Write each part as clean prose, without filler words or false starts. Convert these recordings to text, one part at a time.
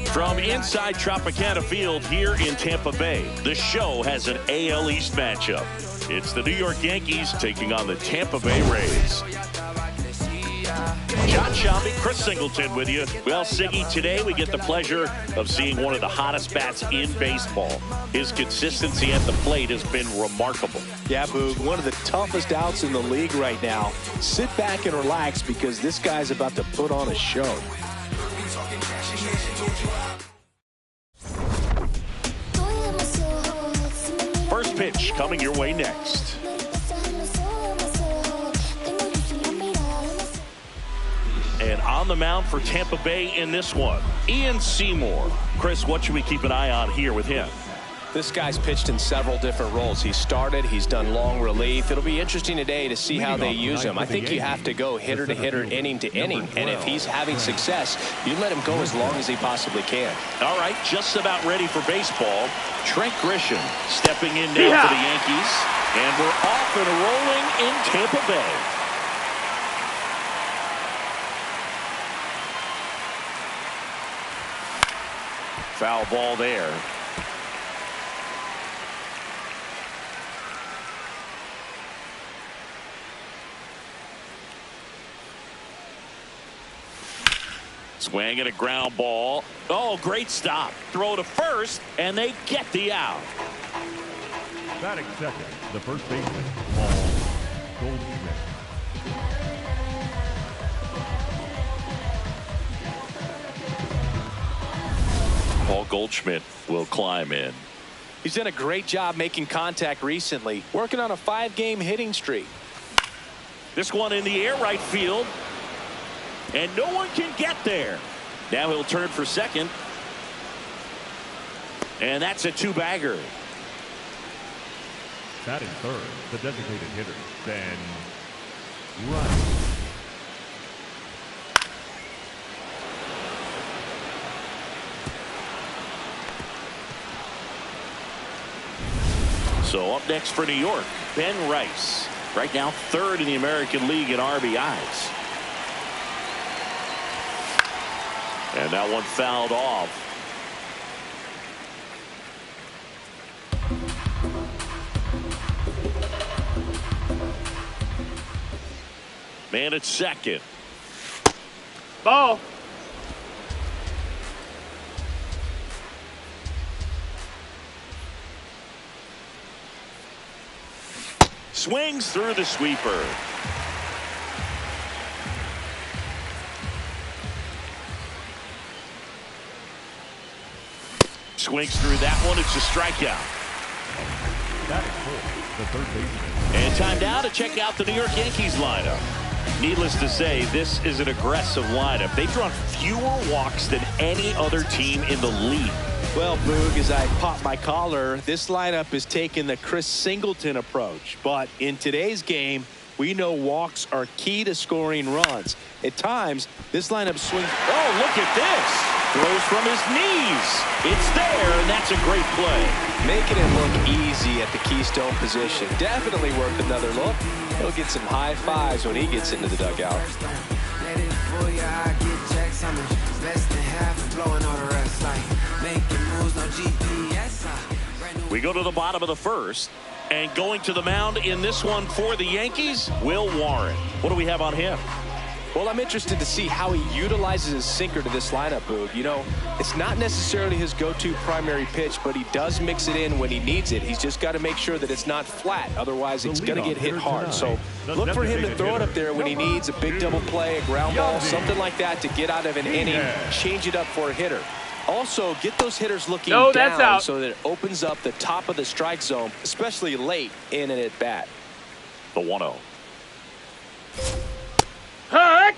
From inside Tropicana Field here in Tampa Bay, the show has an AL East matchup. It's the New York Yankees taking on the Tampa Bay Rays. John Shelby, Chris Singleton with you. Well, Siggy, today we get the pleasure of seeing one of the hottest bats in baseball. His consistency at the plate has been remarkable. Yeah, Boog, one of the toughest outs in the league right now. Sit back and relax because this guy's about to put on a show. First pitch coming your way next. And on the mound for Tampa Bay in this one, Ian Seymour. Chris, what should we keep an eye on here with him? This guy's pitched in several different roles. He's started, he's done long relief. It'll be interesting today to see how they use him. I think you have to go hitter to hitter, inning to inning. And if he's having success, you let him go as long as he possibly can. All right, just about ready for baseball. Trent Grisham stepping in now for the Yankees. And we're off and rolling in Tampa Bay. Foul ball there. Swing and a ground ball. Oh, great stop. Throw to first, and they get the out. Batting second, the first baseman, Paul Goldschmidt. Paul Goldschmidt will climb in. He's done a great job making contact recently, working on a 5-game hitting streak. This one in the air right field. And no one can get there. Now he'll turn for second. And that's a 2-bagger. Batting third, the designated hitter, Ben Rice. So up next for New York, Ben Rice. Right now third in the American League in RBIs. And that one fouled off. Man at second. Ball. Swings through the sweeper. Swings through that one. It's a strikeout. That is fourth, the third baseman. And time now to check out the New York Yankees lineup. Needless to say, this is an aggressive lineup. They've drawn fewer walks than any other team in the league. Well, Boog, as I pop my collar, this lineup is taking the Chris Singleton approach. But in today's game, we know walks are key to scoring runs. At times, this lineup swings. Oh, look at this. Throws from his knees. It's there, and that's a great play. Making it look easy at the keystone position. Definitely worth another look. He'll get some high fives when he gets into the dugout. We go to the bottom of the first. And going to the mound in this one for the Yankees, Will Warren. What do we have on him? Well, I'm interested to see how he utilizes his sinker to this lineup, Boog. You know, it's not necessarily his go-to primary pitch, but he does mix it in when he needs it. He's just got to make sure that it's not flat. Otherwise, it's going to get hit hard. So look for him to throw it up there when he needs a big double play, a ground ball, something like that to get out of an inning, change it up for a hitter. Also, get those hitters looking down so that it opens up the top of the strike zone, especially late in an at-bat. The 1-0. Hurt.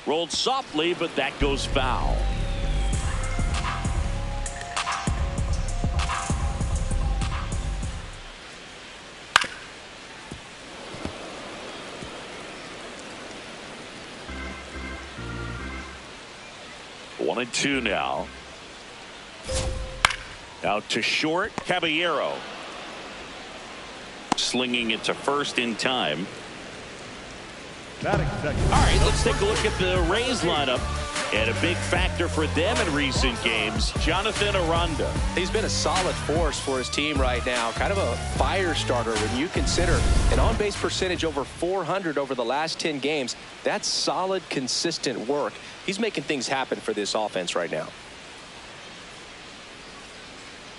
Rolled softly, but that goes foul. One and two now. Out to short, Caballero. slinging it to first in time. Batting second. All right, let's take a look at the Rays lineup. And a big factor for them in recent games, Jonathan Aranda. He's been a solid force for his team right now. Kind of a fire starter when you consider an on-base percentage over 400 over the last 10 games. That's solid, consistent work. He's making things happen for this offense right now.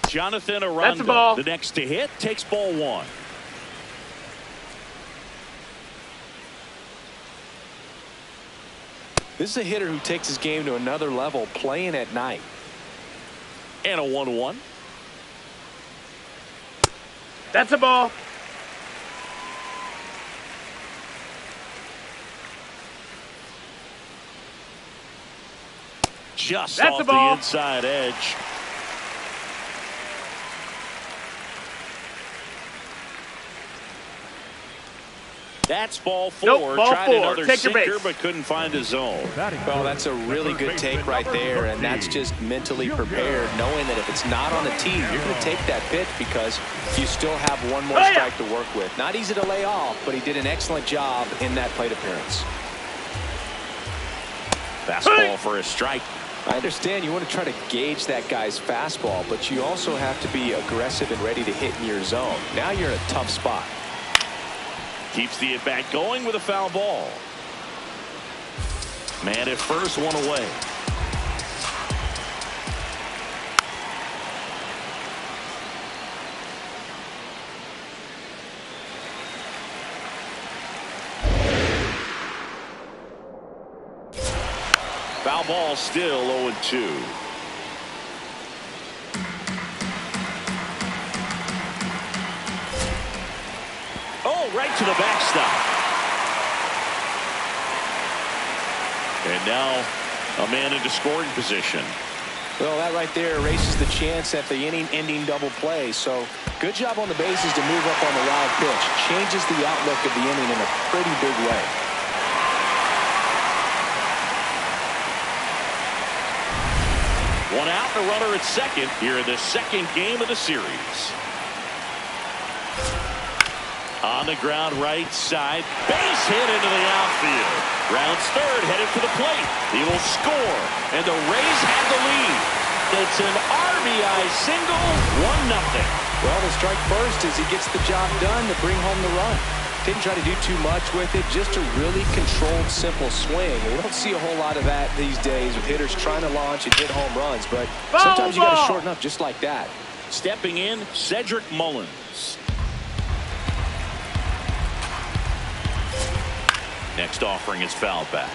Jonathan Aranda, that's a ball. The next to hit, takes ball one. This is a hitter who takes his game to another level, playing at night. And a 1-1. That's a ball. Just that's off a ball. the inside edge. That's ball four. Nope, ball Tried four. another Take your sinker, base. but couldn't find a zone. Well, that's a really good take right there, and that's just mentally prepared, knowing that if it's not on the tee, you're going to take that pitch because you still have one more strike to work with. Not easy to lay off, but he did an excellent job in that plate appearance. Fastball for a strike. I understand you want to try to gauge that guy's fastball, but you also have to be aggressive and ready to hit in your zone. Now you're in a tough spot. Keeps the at-bat going with a foul ball. Man at first, one away. Foul ball, still 0-2. Right to the backstop. And now a man into scoring position. Well, that right there erases the chance at the inning-ending double play. So good job on the bases to move up on the wild pitch. Changes the outlook of the inning in a pretty big way. One out, a runner at second here in the second game of the series. On the ground, right side, base hit into the outfield. Rounds third, headed for the plate. He will score, and the Rays have the lead. It's an RBI single, 1-0. Well, the strike first as he gets the job done to bring home the run. Didn't try to do too much with it, just a really controlled, simple swing. We don't see a whole lot of that these days with hitters trying to launch and hit home runs, but sometimes you got to shorten up just like that. Stepping in, Cedric Mullins. Next offering is fouled back.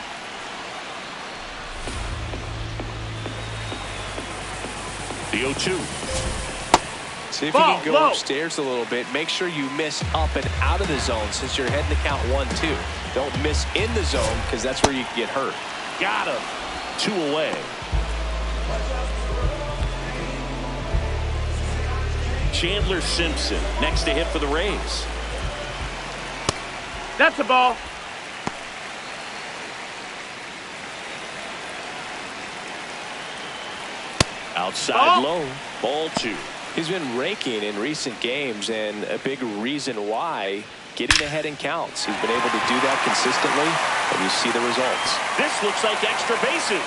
The 0-2. See if you can go upstairs a little bit. Make sure you miss up and out of the zone since you're heading to count 1-2. Don't miss in the zone because that's where you can get hurt. Got him. 2 away. Chandler Simpson next to hit for the Rays. That's a ball. Outside low. Ball 2. He's been raking in recent games, and a big reason why, getting ahead in counts. He's been able to do that consistently, and you see the results. This looks like extra bases.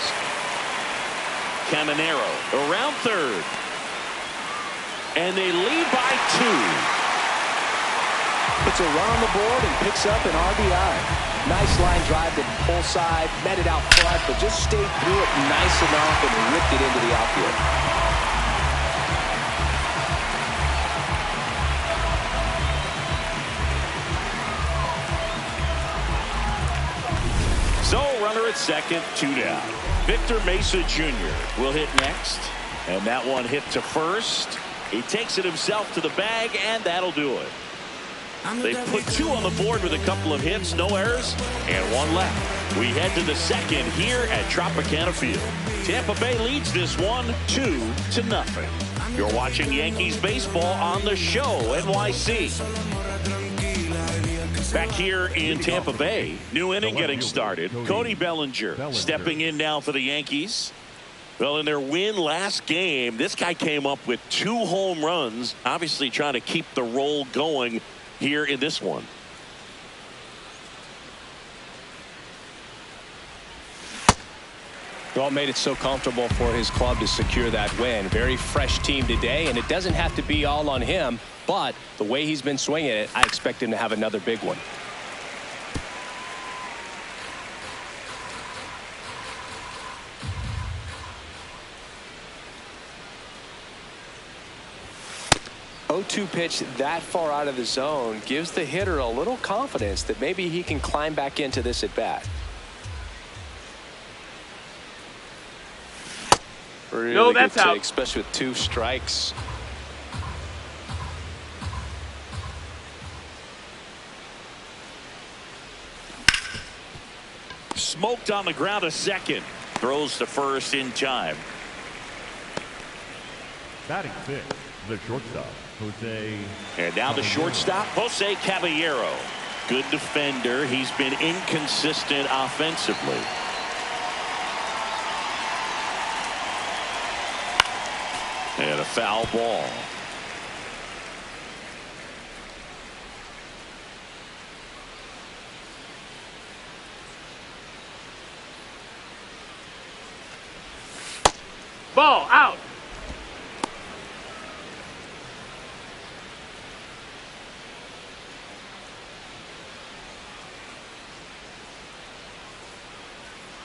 Caminero around third. And they lead by 2. Puts a run on the board and picks up an RBI. Nice line drive to pull side, met it out front, but just stayed through it nice enough and ripped it into the outfield. So runner at second, 2 down. Victor Mesa Jr. will hit next. And that one hit to first. He takes it himself to the bag, and that'll do it. They put 2 on the board with a couple of hits, no errors, and 1 left. We head to the second here at Tropicana Field. Tampa Bay leads this one 2-0. You're watching Yankees baseball on the show, NYC. Back here in Tampa Bay, new inning getting started. Cody Bellinger stepping in now for the Yankees. Well, in their win last game, this guy came up with 2 home runs, obviously trying to keep the roll going here in this one. Well, made it so comfortable for his club to secure that win. Very fresh team today, and it doesn't have to be all on him, but the way he's been swinging it, I expect him to have another big one. Oh-2 pitch that far out of the zone gives the hitter a little confidence that maybe he can climb back into this at bat. Really good take, especially with 2 strikes. Smoked on the ground to second. Throws to first in time. Batting 6, the shortstop, Jose. And now the shortstop, Jose Caballero. Good defender. He's been inconsistent offensively. And a foul ball. Ball out.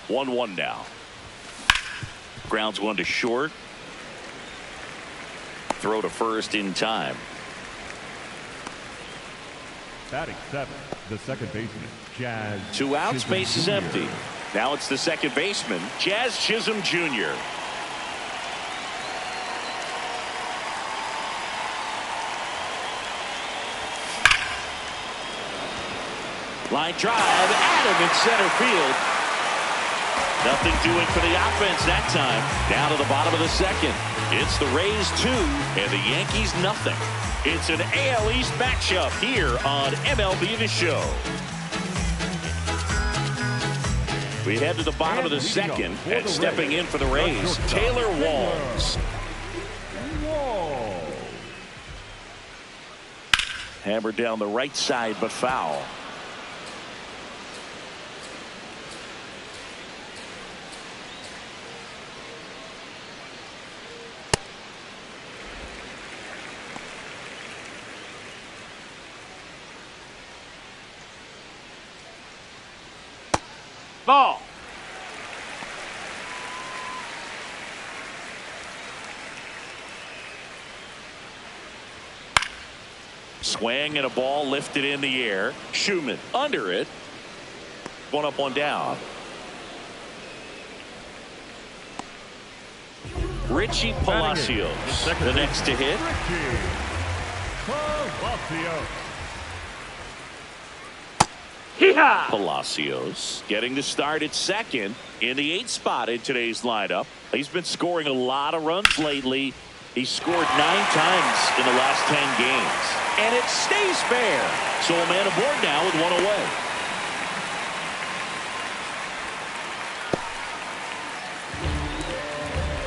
One now. Grounds one to short. Throw to first in time. Batting 7, the second baseman, Jazz. 2 outs, Chisholm base is Jr. empty. Now it's the second baseman, Jazz Chisholm Jr. Line drive, Adam in center field. Nothing doing for the offense that time. Down to the bottom of the second. It's the Rays 2 and the Yankees nothing. It's an AL East matchup here on MLB The Show. We head to the bottom of the second, and stepping in for the Rays, Taylor Walls. Hammered down the right side, but foul. Ball. Swing and a ball lifted in the air. Schumann under it. One up, one down. Richie Palacios, the next to hit. Palacios getting the start at second in the 8th spot in today's lineup. He's been scoring a lot of runs lately. He scored 9 times in the last 10 games. And it stays fair. So a man aboard now with 1 away.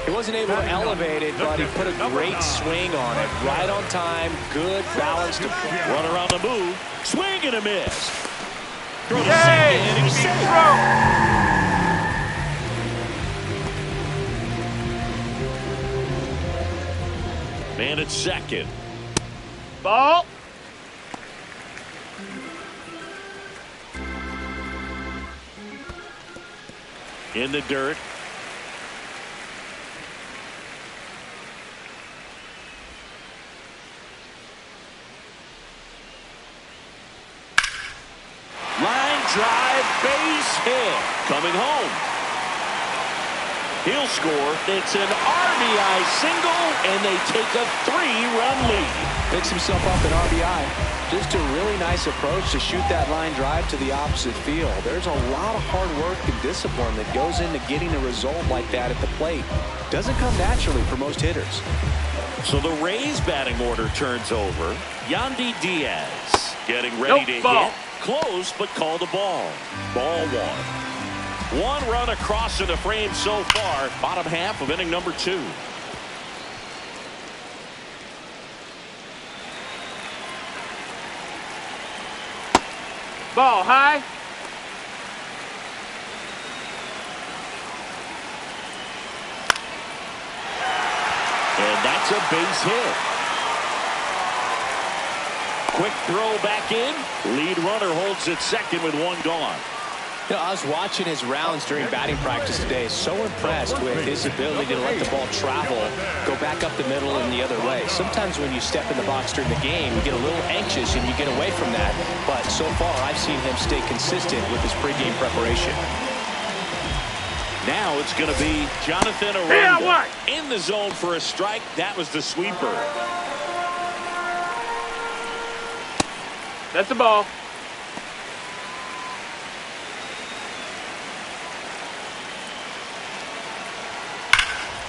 He wasn't able to elevate it, but he put a great swing on it. Right on time, good balanced approach. Runner on the move. Swing and a miss. Throw to Yay! second. He's safe. Man at second. Ball. In the dirt. Line drive, base hit. Coming home. He'll score. It's an RBI single, and they take a 3-run lead. Picks himself up an RBI. Just a really nice approach to shoot that line drive to the opposite field. There's a lot of hard work and discipline that goes into getting a result like that at the plate. Doesn't come naturally for most hitters. So the Rays batting order turns over. Yandy Diaz getting ready to ball. hit. Close, but called a ball. Ball 1. 1 run across in the frame so far. Bottom half of inning number 2. Ball high. And that's a base hit. Quick throw back in. Lead runner holds at second with one gone. You know, I was watching his rounds during batting practice today. So impressed with his ability to let the ball travel, go back up the middle and the other way. Sometimes when you step in the box during the game, you get a little anxious and you get away from that. But so far, I've seen him stay consistent with his pregame preparation. Now it's going to be Jonathan Aranda in the zone for a strike. That was the sweeper. That's a ball.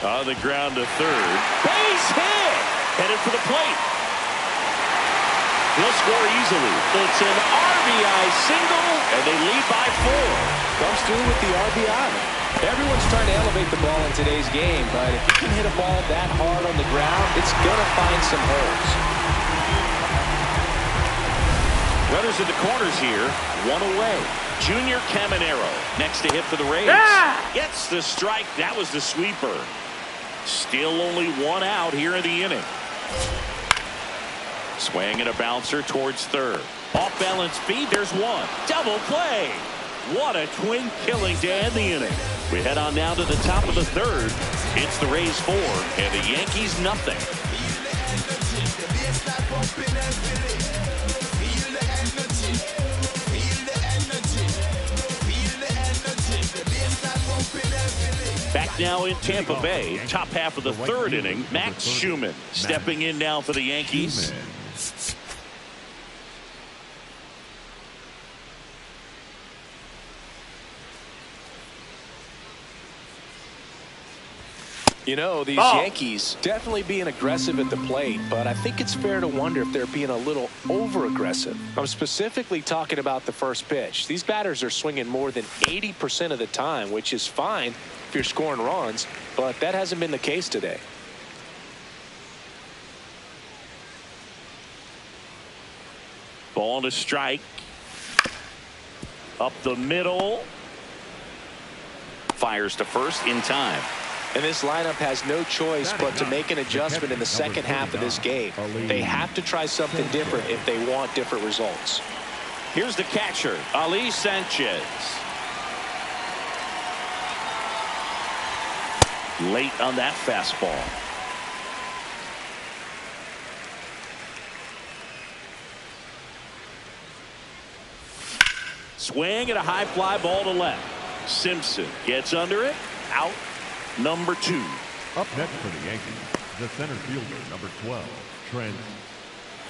On the ground to third. Base hit! Headed for the plate. He'll score easily. It's an RBI single, and they lead by 4. Comes through with the RBI. Everyone's trying to elevate the ball in today's game, but if you can hit a ball that hard on the ground, it's going to find some holes. Runners in the corners here, one away. Junior Caminero next to hit for the Rays. Yeah! Gets the strike. That was the sweeper. Still only one out here in the inning. Swing and a bouncer towards third. Off balance speed. There's one. Double play. What a twin killing to end the inning. We head on now to the top of the third. It's the Rays 4 and the Yankees nothing. Back now in Tampa Bay, top half of the third inning. Max Schumann stepping in now for the Yankees. You know, these Yankees definitely being aggressive at the plate, but I think it's fair to wonder if they're being a little over-aggressive. I'm specifically talking about the first pitch. These batters are swinging more than 80% of the time, which is fine if you're scoring runs, but that hasn't been the case today. Ball to strike. Up the middle. Fires to first in time. And this lineup has no choice but to make an adjustment in the second half of this game. They have to try something different if they want different results. Here's the catcher, Ali Sanchez. Late on that fastball. Swing and a high fly ball to left. Simpson gets under it. Out. Number 2. Up next for the Yankees, the center fielder, number 12, Trent.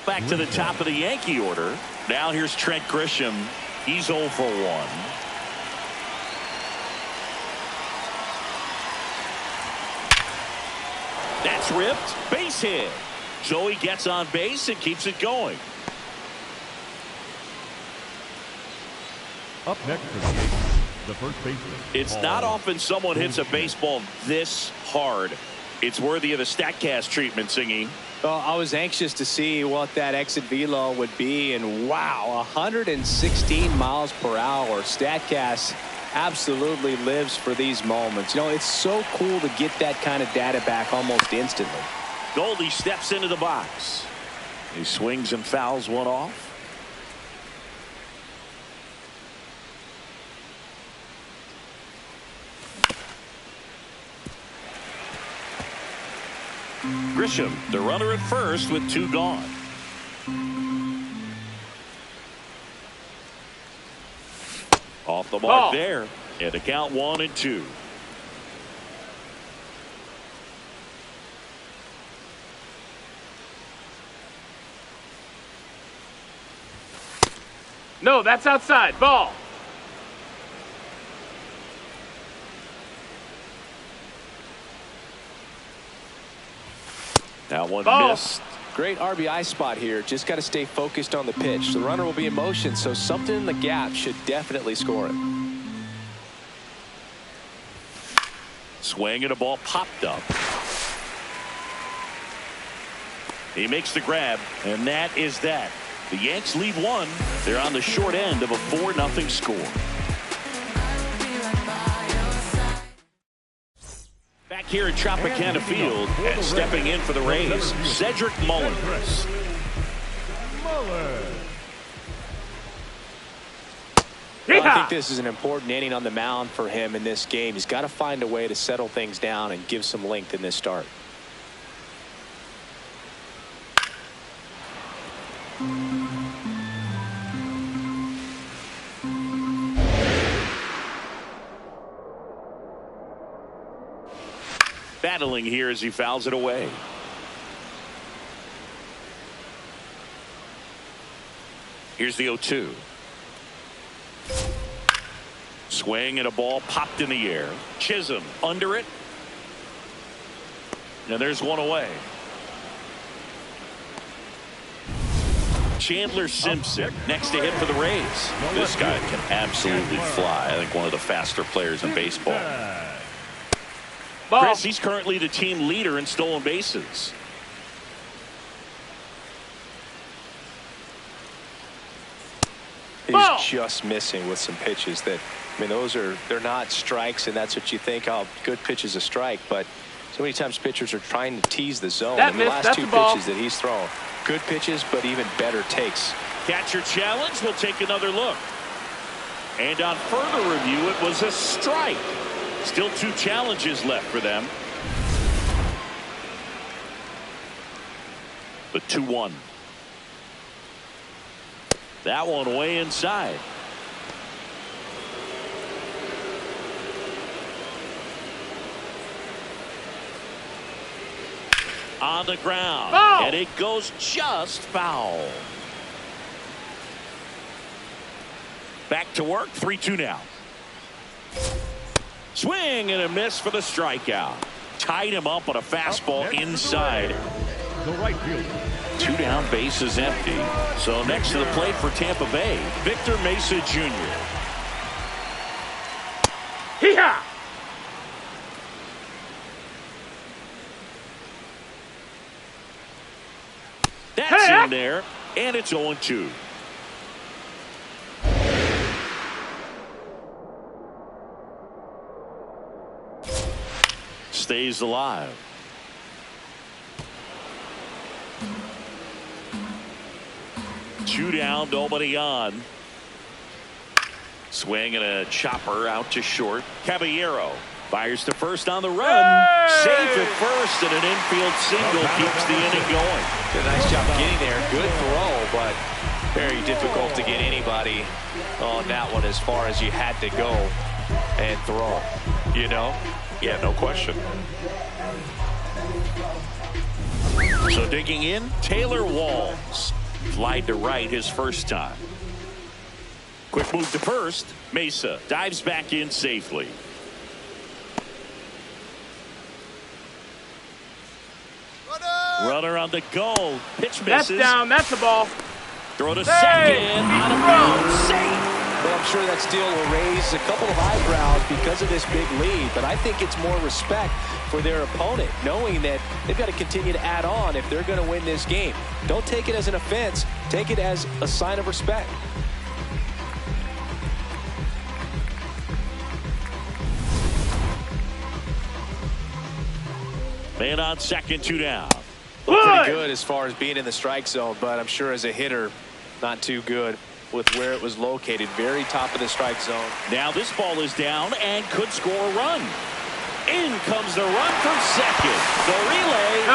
Back to the top of the Yankee order. Now here's Trent Grisham. He's 0 for 1. That's ripped. Base hit. Joey gets on base and keeps it going. Up next for the Yankees, the first baseman. It's not often someone hits a baseball this hard. It's worthy of the StatCast treatment, Singy. Well, I was anxious to see what that exit velo would be, and wow, 116 miles per hour. StatCast absolutely lives for these moments. You know, it's so cool to get that kind of data back almost instantly. Goldie steps into the box. He swings and fouls one off. Grisham, the runner at first with 2 gone. Off the mark there. And the count 1-2. No, that's outside. Ball. That one missed. Great RBI spot here. Just got to stay focused on the pitch. The runner will be in motion, so something in the gap should definitely score it. Swing and a ball popped up. He makes the grab, and that is that. The Yanks lead one. They're on the short end of a 4-0 score. Back here at Tropicana Field, and stepping in for the Rays, Cedric Mullins. Well, I think this is an important inning on the mound for him in this game. He's got to find a way to settle things down and give some length in this start. Battling here as he fouls it away. Here's the 0-2. Swing and a ball popped in the air. Chisholm under it. And there's one away. Chandler Simpson next to hit for the Rays. This guy can absolutely fly. I think one of the faster players in baseball. Chris, he's currently the team leader in stolen bases. He's just missing with some pitches that, I mean, they're not strikes, and that's what you think, oh, good pitch is a strike, but so many times pitchers are trying to tease the zone. And the last two pitches that he's thrown, good pitches, but even better takes. Catcher challenge. We'll take another look. And on further review, it was a strike. Still 2 challenges left for them. The 2-1. That one way inside. On the ground. Foul. And it goes just foul. Back to work. 3-2 now. Swing and a miss for the strikeout. Tied him up on a fastball inside. The right fielder. 2 down, base is empty. So next to the plate for Tampa Bay, Victor Mesa Jr. Hee-haw! That's in there, and it's 0-2. Stays alive. Two down, nobody on. Swing and a chopper out to short. Caballero fires to first on the run. Safe at first, and an infield single keeps the inning going. Did a nice job getting there. Good throw, but very difficult to get anybody on that one as far as you had to go and throw. You know? Yeah, no question. So digging in, Taylor Walls. Flied to right his first time. Quick move to first. Mesa dives back in safely. Runner on the go. Pitch misses. That's down. That's a ball. Throw to second. Out of bounds. Safe. Well, I'm sure that steal will raise a couple of eyebrows because of this big lead, but I think it's more respect for their opponent, knowing that they've got to continue to add on if they're going to win this game. Don't take it as an offense. Take it as a sign of respect. Man on second, 2 down. Looked pretty good as far as being in the strike zone, but I'm sure as a hitter, not too good with where it was located. Very top of the strike zone. Now this ball is down and could score a run. In comes the run from second. The relay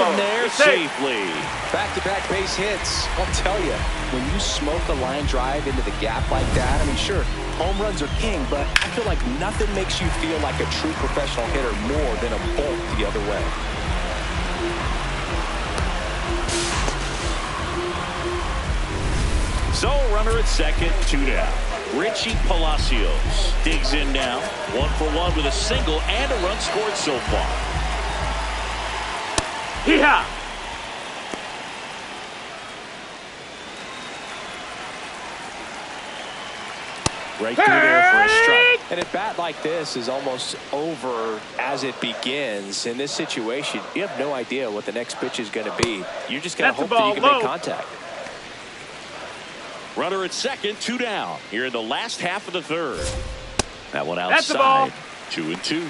in there safely. Back-to-back base hits. I'll tell you, when you smoke a line drive into the gap like that, I mean, sure, home runs are king, but I feel like nothing makes you feel like a true professional hitter more than a bolt the other way. So runner at second, 2 down. Richie Palacios digs in now. 1 for 1 with a single and a run scored so far. Hee-haw! Right through there for a strike. And a bat like this is almost over as it begins. In this situation, you have no idea what the next pitch is going to be. You're just going to hope that you can make contact. Runner at second, 2 down here in the last half of the third. That one That's the ball. outside. 2-2.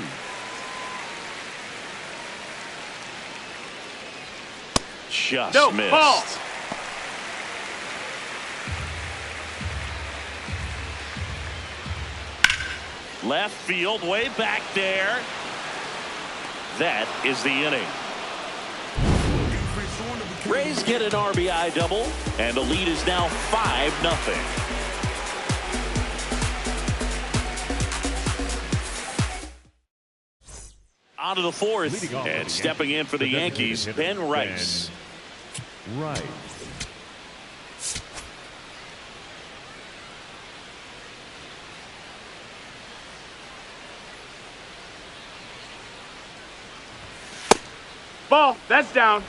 Just No, missed. ball. Left field, way back there. That is the inning. Rays get an RBI double, and the lead is now 5-0. On to the fourth, and stepping in for the Yankees, Ben Rice. Right. Ball. That's down.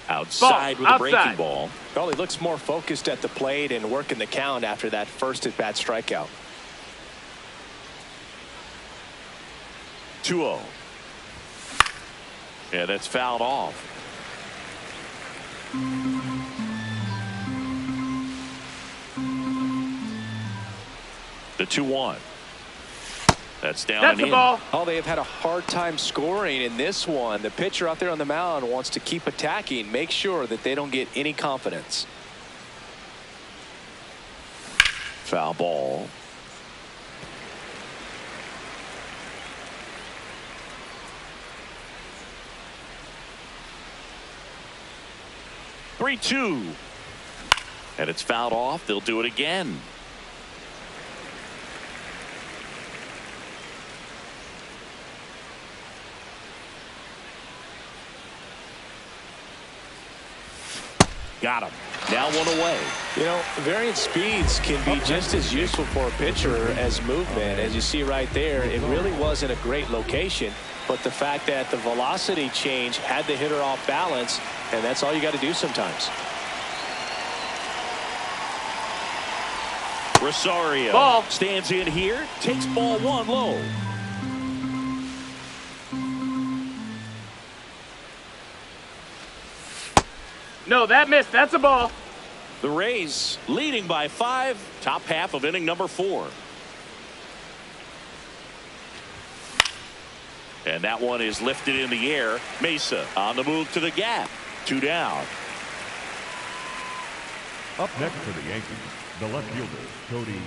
Outside Ball. with a Outside. breaking ball. Well, he looks more focused at the plate and working the count after that first at-bat strikeout. 2-0. Yeah, that's fouled off. The 2-1. That's down That's and the in. ball. Oh, they have had a hard time scoring in this one. The pitcher out there on the mound wants to keep attacking, make sure that they don't get any confidence. Foul ball. Three-two. And it's fouled off. They'll do it again. Got him. Now one away. You know, variant speeds can be just as useful for a pitcher as movement. As you see right there, it really wasn't a great location, but the fact that the velocity change had the hitter off balance, and that's all you got to do sometimes. Rosario Ball. stands in here, takes ball one low. No, that missed. That's a ball. The Rays leading by 5, top half of inning number 4. And that one is lifted in the air. Mesa on the move to the gap. 2 down. Up next for the Yankees, the left fielder, Cody.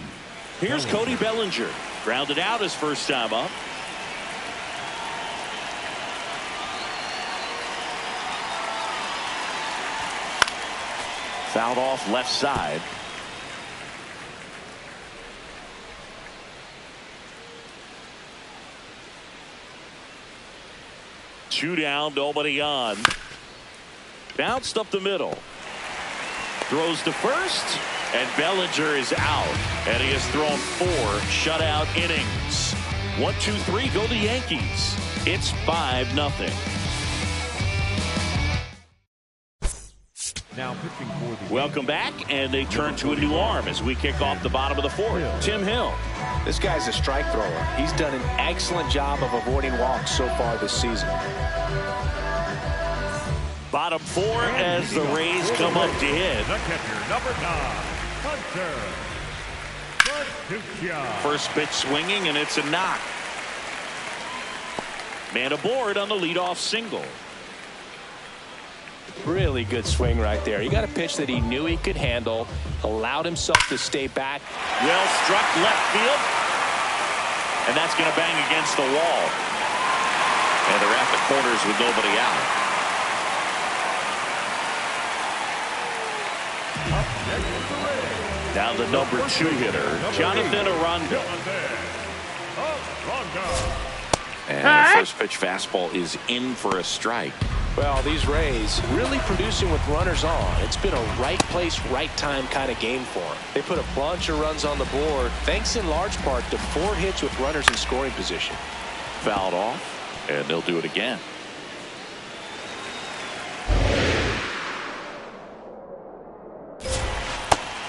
Here's Cody Bellinger. Grounded out his first time up. Fouled off left side. Two down, nobody on. Bounced up the middle. Throws to first, and Bellinger is out. And he has thrown 4 shutout innings. 1, 2, 3, go the Yankees. It's 5-0. Now pitching for the Welcome back, and they turn to a new arm as we kick off the bottom of the 4th. Tim Hill. This guy's a strike thrower. He's done an excellent job of avoiding walks so far this season. Bottom 4 as the Rays come up to hit. The catcher, number 9, Hunter. First pitch swinging, and it's a knock. Man aboard on the leadoff single. Really good swing right there. He got a pitch that he knew he could handle, allowed himself to stay back. Well struck left field, and that's going to bang against the wall. And they're at the corners with nobody out. Now the number 2 hitter, Jonathan Aranda. And the first pitch fastball is in for a strike. Well, these Rays really producing with runners on. It's been a right place, right time kind of game for them. They put a bunch of runs on the board, thanks in large part to 4 hits with runners in scoring position. Fouled off, and they'll do it again.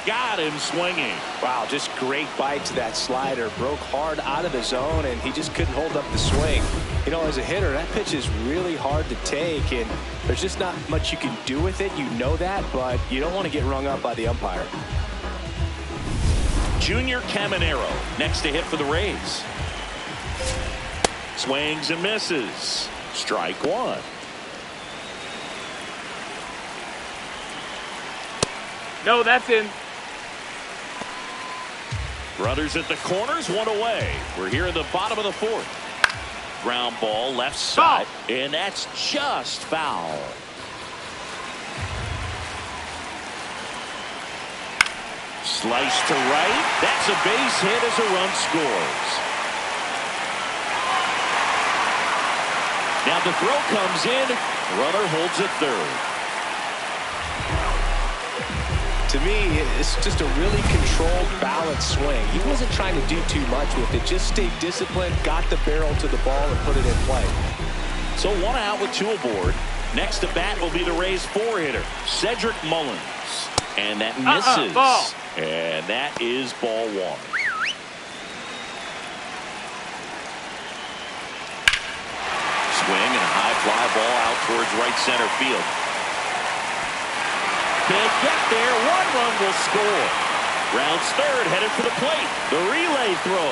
got him swinging. Wow, just great bite to that slider. Broke hard out of the zone, and he just couldn't hold up the swing. You know, as a hitter, that pitch is really hard to take, and there's just not much you can do with it. You know that, but you don't want to get rung up by the umpire. Junior Caminero next to hit for the Rays. Swings and misses. Strike one. No, that's in. Runners at the corners, one away. We're here in the bottom of the fourth. Ground ball left side, and that's just foul. Slice to right. That's a base hit as a run scores. Now the throw comes in. Runner holds at third. To me, it's just a really controlled, balanced swing. He wasn't trying to do too much with it. Just stayed disciplined, got the barrel to the ball, and put it in play. So one out with two aboard. Next to bat will be the Rays four-hitter, Cedric Mullins. And that misses. Ball. And that is ball one. Swing and a high fly ball out towards right center field. Can't get there. One run will score. Rounds third, headed for the plate. The relay throw.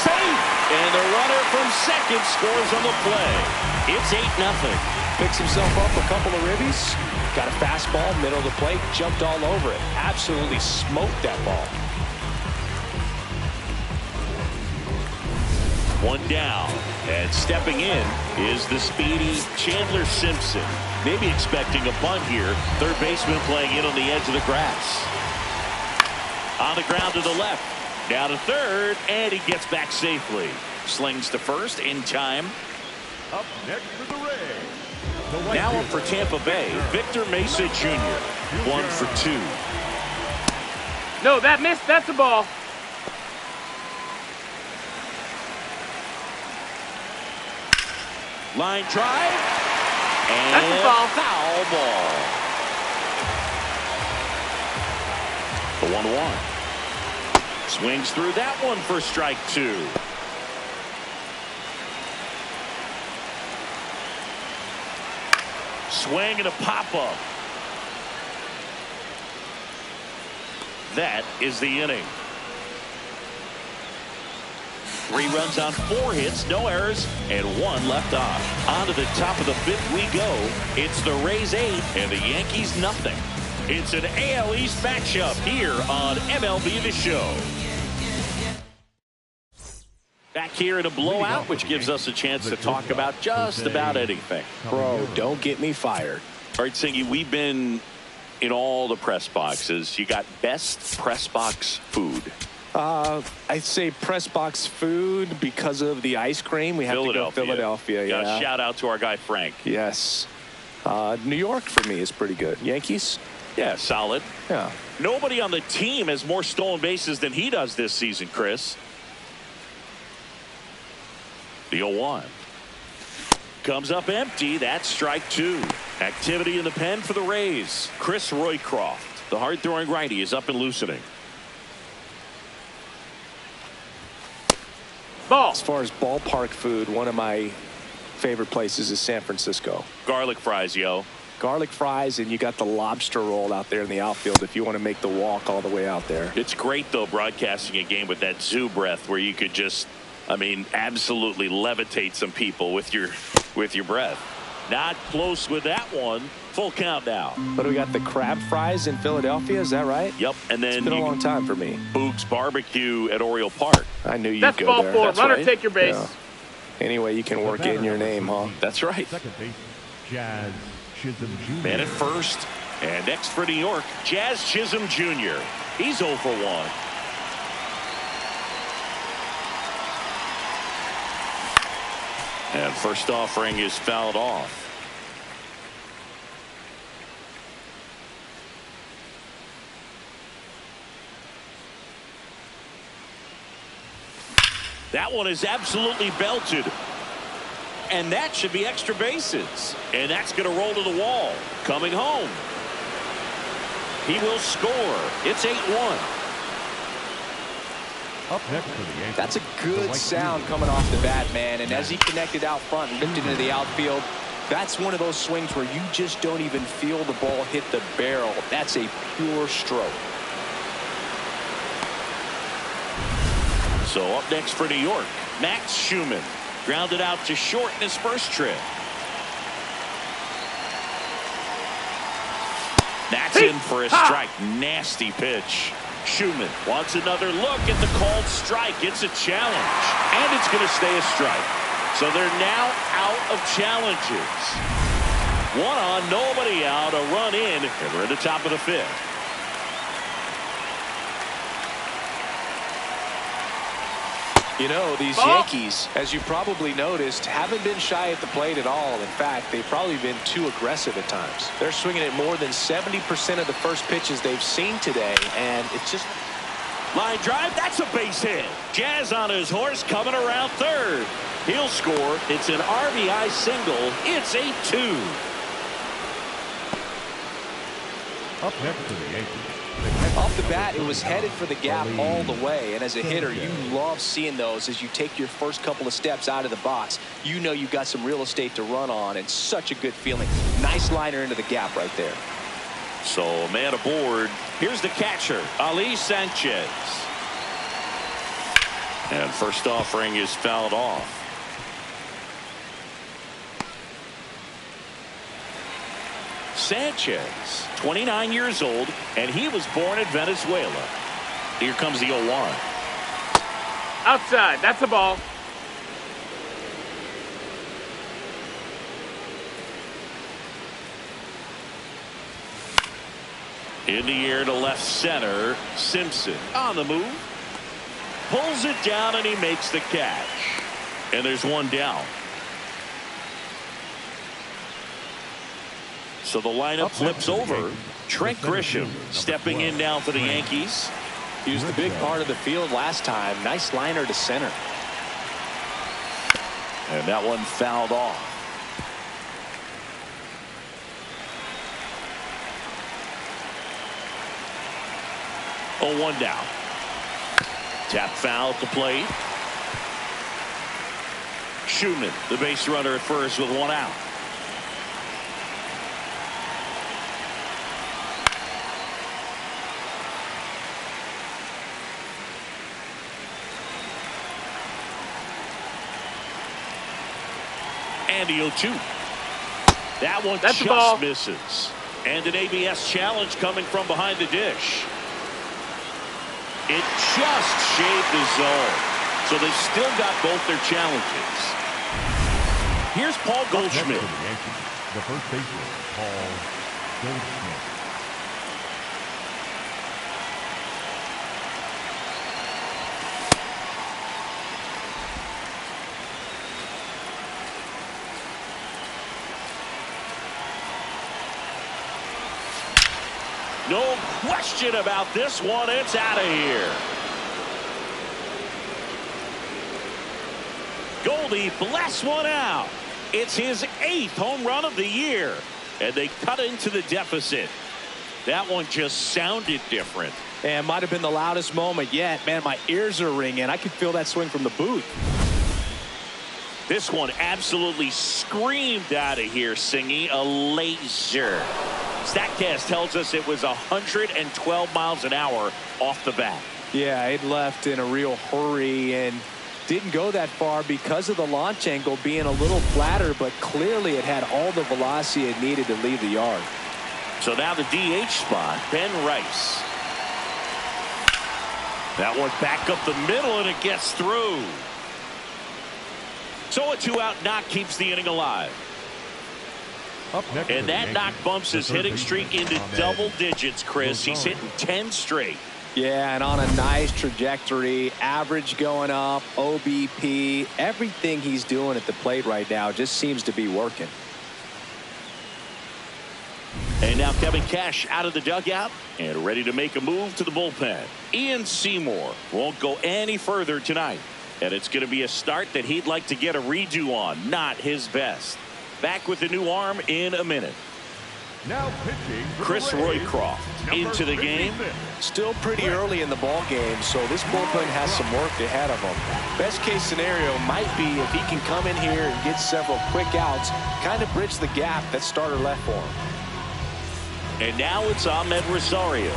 Safe. And the runner from second scores on the play. It's 8-0. Picks himself up a couple of ribbies. Got a fastball, middle of the plate, jumped all over it. Absolutely smoked that ball. One down. And stepping in is the speedy Chandler Simpson. Maybe expecting a bunt here. Third baseman playing in on the edge of the grass. On the ground to the left. Down to third, and he gets back safely. Slings to first in time. Up next for the Rays. Now up for Tampa Bay, Victor Mesa Jr. 1 for 2. No, that missed. That's a ball. Line drive. And that's a foul. Foul ball. The 1-1. Swings through that one for strike two. Swing and a pop-up. That is the inning. 3 runs on 4 hits, no errors, and 1 left off. On to the top of the 5th we go. It's the Rays 8 and the Yankees nothing. It's an AL East matchup here on MLB The Show. Back here in a blowout, which gives us a chance to talk about just about anything. Bro, don't get me fired. All right, Singy, we've been in all the press boxes. You got best press box food. I'd say press box food because of the ice cream. We have to go Philadelphia. Yeah. Shout out to our guy Frank. Yes. New York for me is pretty good. Yankees? Yeah, solid. Yeah. Nobody on the team has more stolen bases than he does this season, Chris. The 0-1. Comes up empty. That's strike two. Activity in the pen for the Rays. Chris Roycroft, the hard-throwing righty, is up and loosening. Ball. As far as ballpark food, one of my favorite places is San Francisco. Garlic fries, yo. Garlic fries, and you got the lobster roll out there in the outfield if you want to make the walk all the way out there. It's great, though, broadcasting a game with that zoo breath where you could just, I mean, absolutely levitate some people with your breath. Not close with that one. Full count now. But we got the crab fries in Philadelphia, is that right? Yep, and then it's been a long time for me. Boog's Barbecue at Oriole Park. I knew you'd that's go ball there. Four. That's Runner, right. take your base. Yeah. Anyway, you can work in your name, huh? That's right. Second base, Jazz Chisholm Jr. Man at first. And next for New York, Jazz Chisholm Jr. He's 0 for 1. And first offering is fouled off. That one is absolutely belted. And that should be extra bases. And that's going to roll to the wall. Coming home. He will score. It's 8-1. Up next for the Yankees. That's a good sound coming off the bat, man. And as he connected out front and lifted into the outfield, that's one of those swings where you just don't even feel the ball hit the barrel. That's a pure stroke. So up next for New York, Max Schumann. Grounded out to short in his first trip. That's in for a strike. Nasty pitch. Schumann wants another look at the called strike. It's a challenge, and it's going to stay a strike. So they're now out of challenges. One on, nobody out, a run in, and we're at the top of the fifth. You know, these Yankees, as you probably noticed, haven't been shy at the plate at all. In fact, they've probably been too aggressive at times. They're swinging at more than 70% of the first pitches they've seen today, and it's just... Line drive, that's a base hit. Jazz on his horse coming around third. He'll score. It's an RBI single. It's 8-2. Up next for the Yankees. Off the bat, it was headed for the gap all the way, and as a hitter, you love seeing those as you take your first couple of steps out of the box. You know you've got some real estate to run on, and such a good feeling. Nice liner into the gap right there. So a man aboard. Here's the catcher, Ali Sanchez. And first offering is fouled off. Sanchez, 29 years old, and he was born in Venezuela. Here comes the 0-1. Outside. That's a ball. In the air to left center. Simpson on the move. Pulls it down, and he makes the catch. And there's one down. So the lineup flips over. Trent Grisham stepping in now for the Yankees. He was the big part of the field last time. Nice liner to center. And that one fouled off. Oh, 1 down. Tap foul at the plate. Schumann, the base runner at first with 1 out. And the 0-2. That one That's just misses. And an ABS challenge coming from behind the dish. It just shaved the zone. So they've still got both their challenges. Here's Paul Goldschmidt. The first baseman, Paul Goldschmidt. No question about this one. It's out of here. Goldie blasts one out. It's his 8th home run of the year. And they cut into the deficit. That one just sounded different. And might have been the loudest moment yet. Man, my ears are ringing. I could feel that swing from the booth. This one absolutely screamed out of here, Singy. A laser. StatCast tells us it was 112 miles an hour off the bat. Yeah, it left in a real hurry and didn't go that far because of the launch angle being a little flatter, but clearly it had all the velocity it needed to leave the yard. So now the DH spot, Ben Rice. That one back up the middle, and it gets through. So a 2-out knock keeps the inning alive. And that knock bumps his hitting streak into double digits, Chris. He's hitting 10 straight. Yeah, and on a nice trajectory, average going up, OBP, everything he's doing at the plate right now just seems to be working. And now Kevin Cash out of the dugout and ready to make a move to the bullpen. Ian Seymour won't go any further tonight. And it's going to be a start that he'd like to get a redo on. Not his best. Back with the new arm in a minute. Now pitching for Chris the Rays, Roycroft into the game. Still pretty early in the ball game, so this bullpen has some work ahead of him. Best case scenario might be if he can come in here and get several quick outs, kind of bridge the gap that starter left for him. And now it's Ahmed Rosario.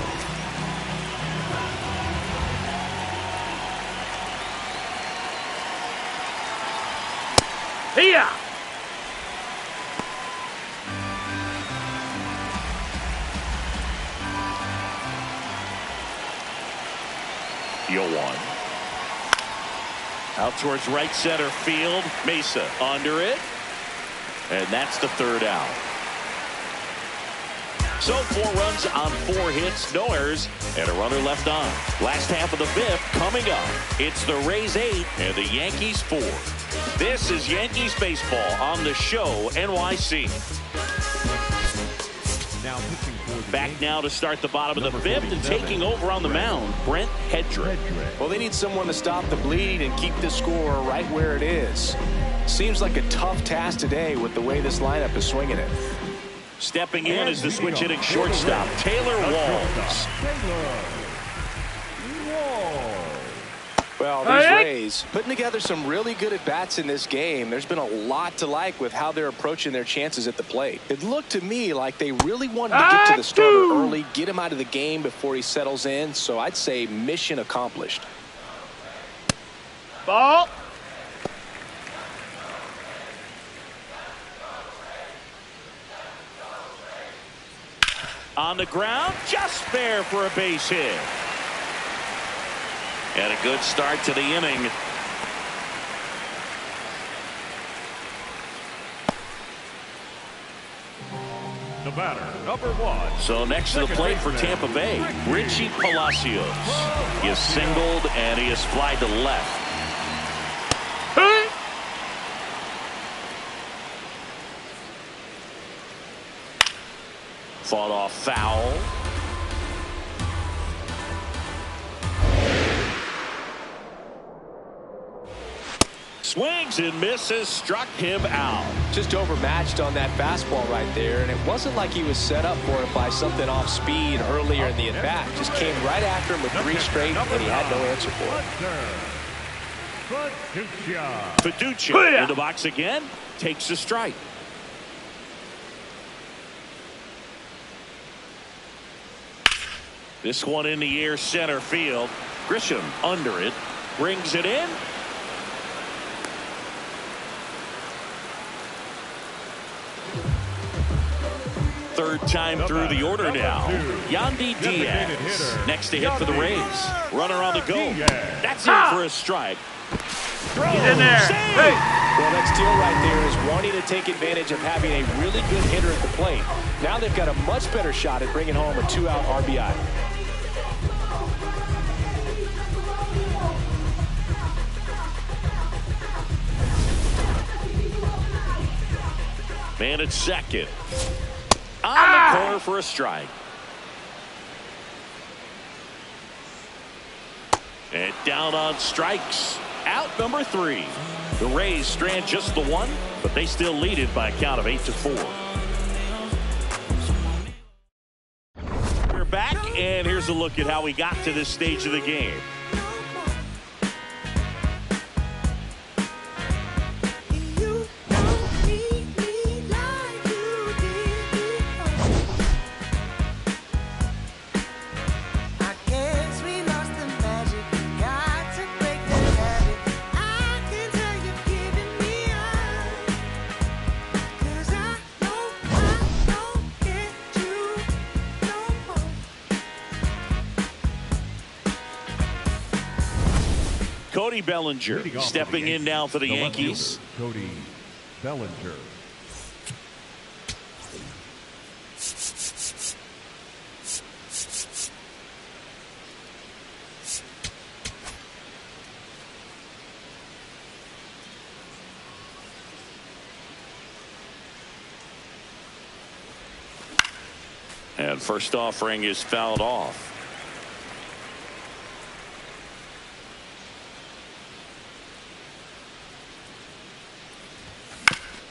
Here. One. Out towards right center field. Mesa under it. And that's the third out. So 4 runs on 4 hits, no errors, and a runner left on. Last half of the 5th coming up. It's the Rays 8 and the Yankees 4. This is Yankees baseball on the show NYC. Now pitching for the Back Yankees, now to start the bottom of the 5th and 47. taking over on the mound, Brent Hedrick. Well, they need someone to stop the bleed and keep the score right where it is. Seems like a tough task today with the way this lineup is swinging it. Stepping in is the switch hitting shortstop, Taylor Walls. Well, these Rays putting together some really good at-bats in this game. There's been a lot to like with how they're approaching their chances at the plate. It looked to me like they really wanted to get to the starter early, get him out of the game before he settles in. So I'd say mission accomplished. Ball. On the ground, just fair for a base hit. And a good start to the inning. the batter, number 1. So next to the plate for Tampa Bay, Richie Palacios. He is singled and he is flied to left. Fought off foul. Swings and misses, struck him out. Just overmatched on that fastball right there, and it wasn't like he was set up for it by something off speed earlier in the at-bat. Just came right after him with 3 straight, and he had no answer for it. Fiducia in the box again, takes a strike. This one in the air, center field. Grisham under it, brings it in. Third time through the order now. Yandy Diaz next to hit for the Rays. Runner on the go. That's it for a strike. He's in there. Hey. Well, that steal right there is wanting to take advantage of having a really good hitter at the plate. Now they've got a much better shot at bringing home a 2-out RBI. Man at second. On the corner for a strike. And down on strikes. Out number 3. The Rays strand just the 1, but they still lead it by a count of 8-4. We're back, and here's a look at how we got to this stage of the game. Cody Bellinger stepping in now for the Yankees. Cody Bellinger. And first offering is fouled off.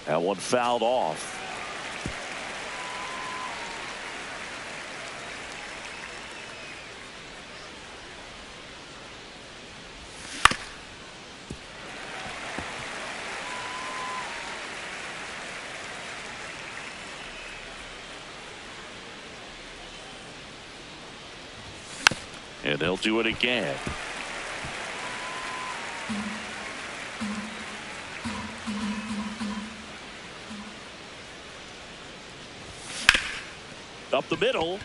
That one fouled off. And they'll do it again. Up the middle.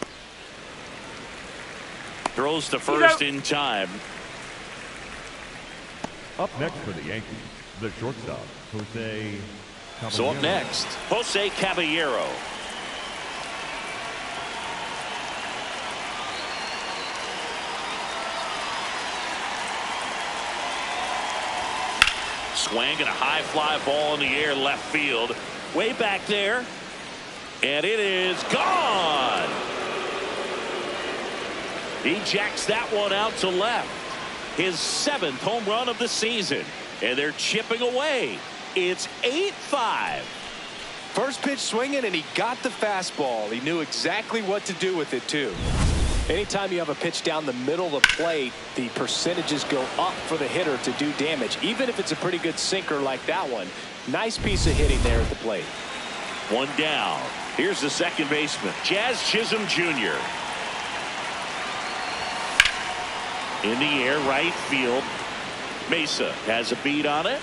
Throws to first in time. Up next for the Yankees, the shortstop, Jose Caballero. So up next, Jose Caballero. Swing and a high fly ball in the air left field. Way back there. And it is gone. He jacks that one out to left. His 7th home run of the season. And they're chipping away. It's 8-5. First pitch swinging, and he got the fastball. He knew exactly what to do with it, too. Anytime you have a pitch down the middle of the plate, the percentages go up for the hitter to do damage, even if it's a pretty good sinker like that one. Nice piece of hitting there at the plate. One down. Here's the second baseman, Jazz Chisholm Jr. In the air, right field. Mesa has a beat on it.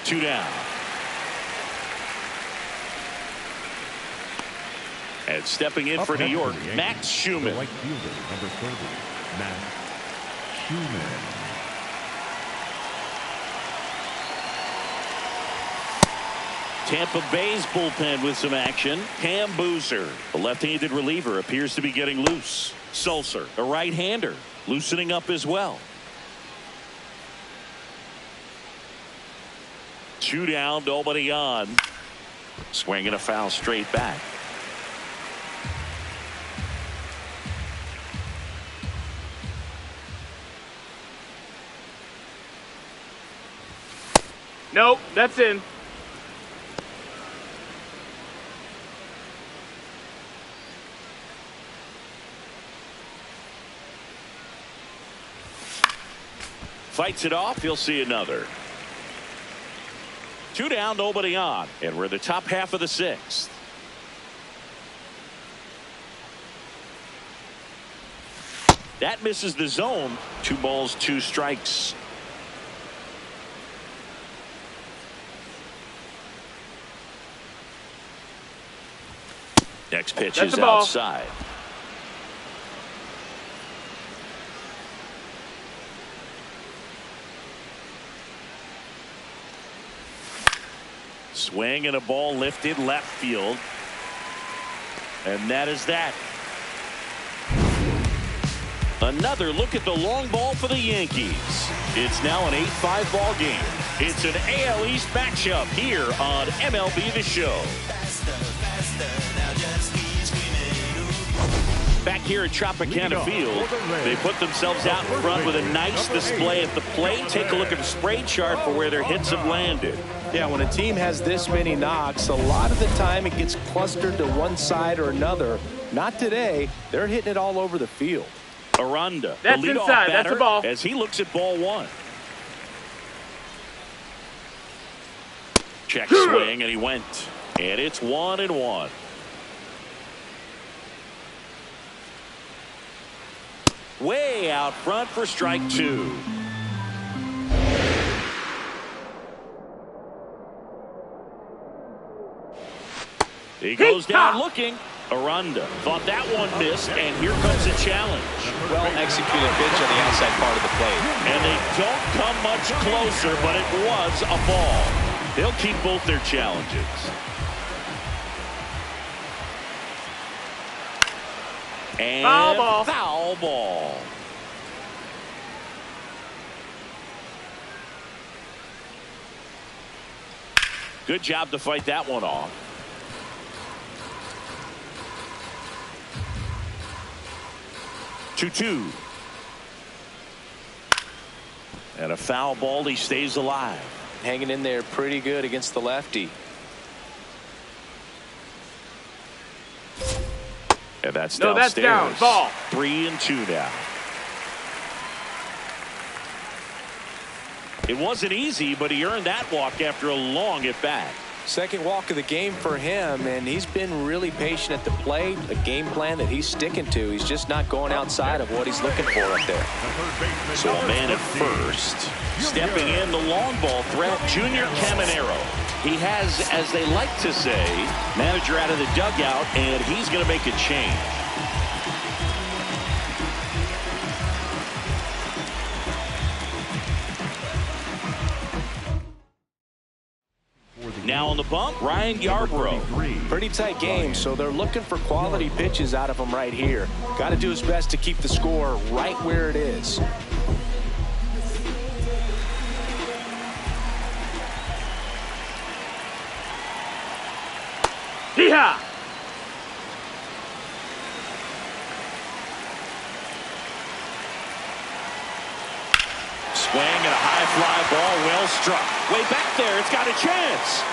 2 down. And stepping in for New York, Max Schumann. Right fielder, number 30, Max Schumann. Tampa Bay's bullpen with some action. Cam Boozer, the left-handed reliever, appears to be getting loose. Sulcer, a right-hander, loosening up as well. 2 down, nobody on. Swinging a foul straight back. Nope, that's in. Fights it off. He'll see another. 2 down, nobody on. And we're in the top half of the 6th. That misses the zone. 2 balls, 2 strikes. Next pitch is outside. Swing and a ball lifted left field. And that is that. Another look at the long ball for the Yankees. It's now an 8-5 ball game. It's an AL East matchup here on MLB The Show. Back here at Tropicana Field, they put themselves out in front with a nice display at the plate. Take a look at the spray chart for where their hits have landed. Yeah, when a team has this many knocks, a lot of the time it gets clustered to one side or another. Not today. They're hitting it all over the field. Aranda, that's the leadoff inside. batter, that's a ball. as he looks at ball 1. Check swing, and he went. And it's 1-1. Way out front for strike 2. He goes down looking. Aranda thought that one missed, and here comes a challenge. Well executed pitch on the outside part of the plate. And they don't come much closer, but it was a ball. They'll keep both their challenges. And foul ball. Foul ball. Good job to fight that one off. Two. And a foul ball. He stays alive. Hanging in there pretty good against the lefty. And that's no, downstairs. that's down. Ball. 3-2 now. It wasn't easy, but he earned that walk after a long at bat. Second walk of the game for him, and he's been really patient at the plate. A game plan that he's sticking to. He's just not going outside of what he's looking for up there. So a man at first. Stepping in, the long ball threat, Junior Caminero. He has, as they like to say, manager out of the dugout, and he's going to make a change. Now on the bump, Ryan Yarbrough. Pretty tight game, so they're looking for quality pitches out of him right here. Got to do his best to keep the score right where it is. Yeehaw! Swing and a high fly ball, well struck. Way back there, it's got a chance.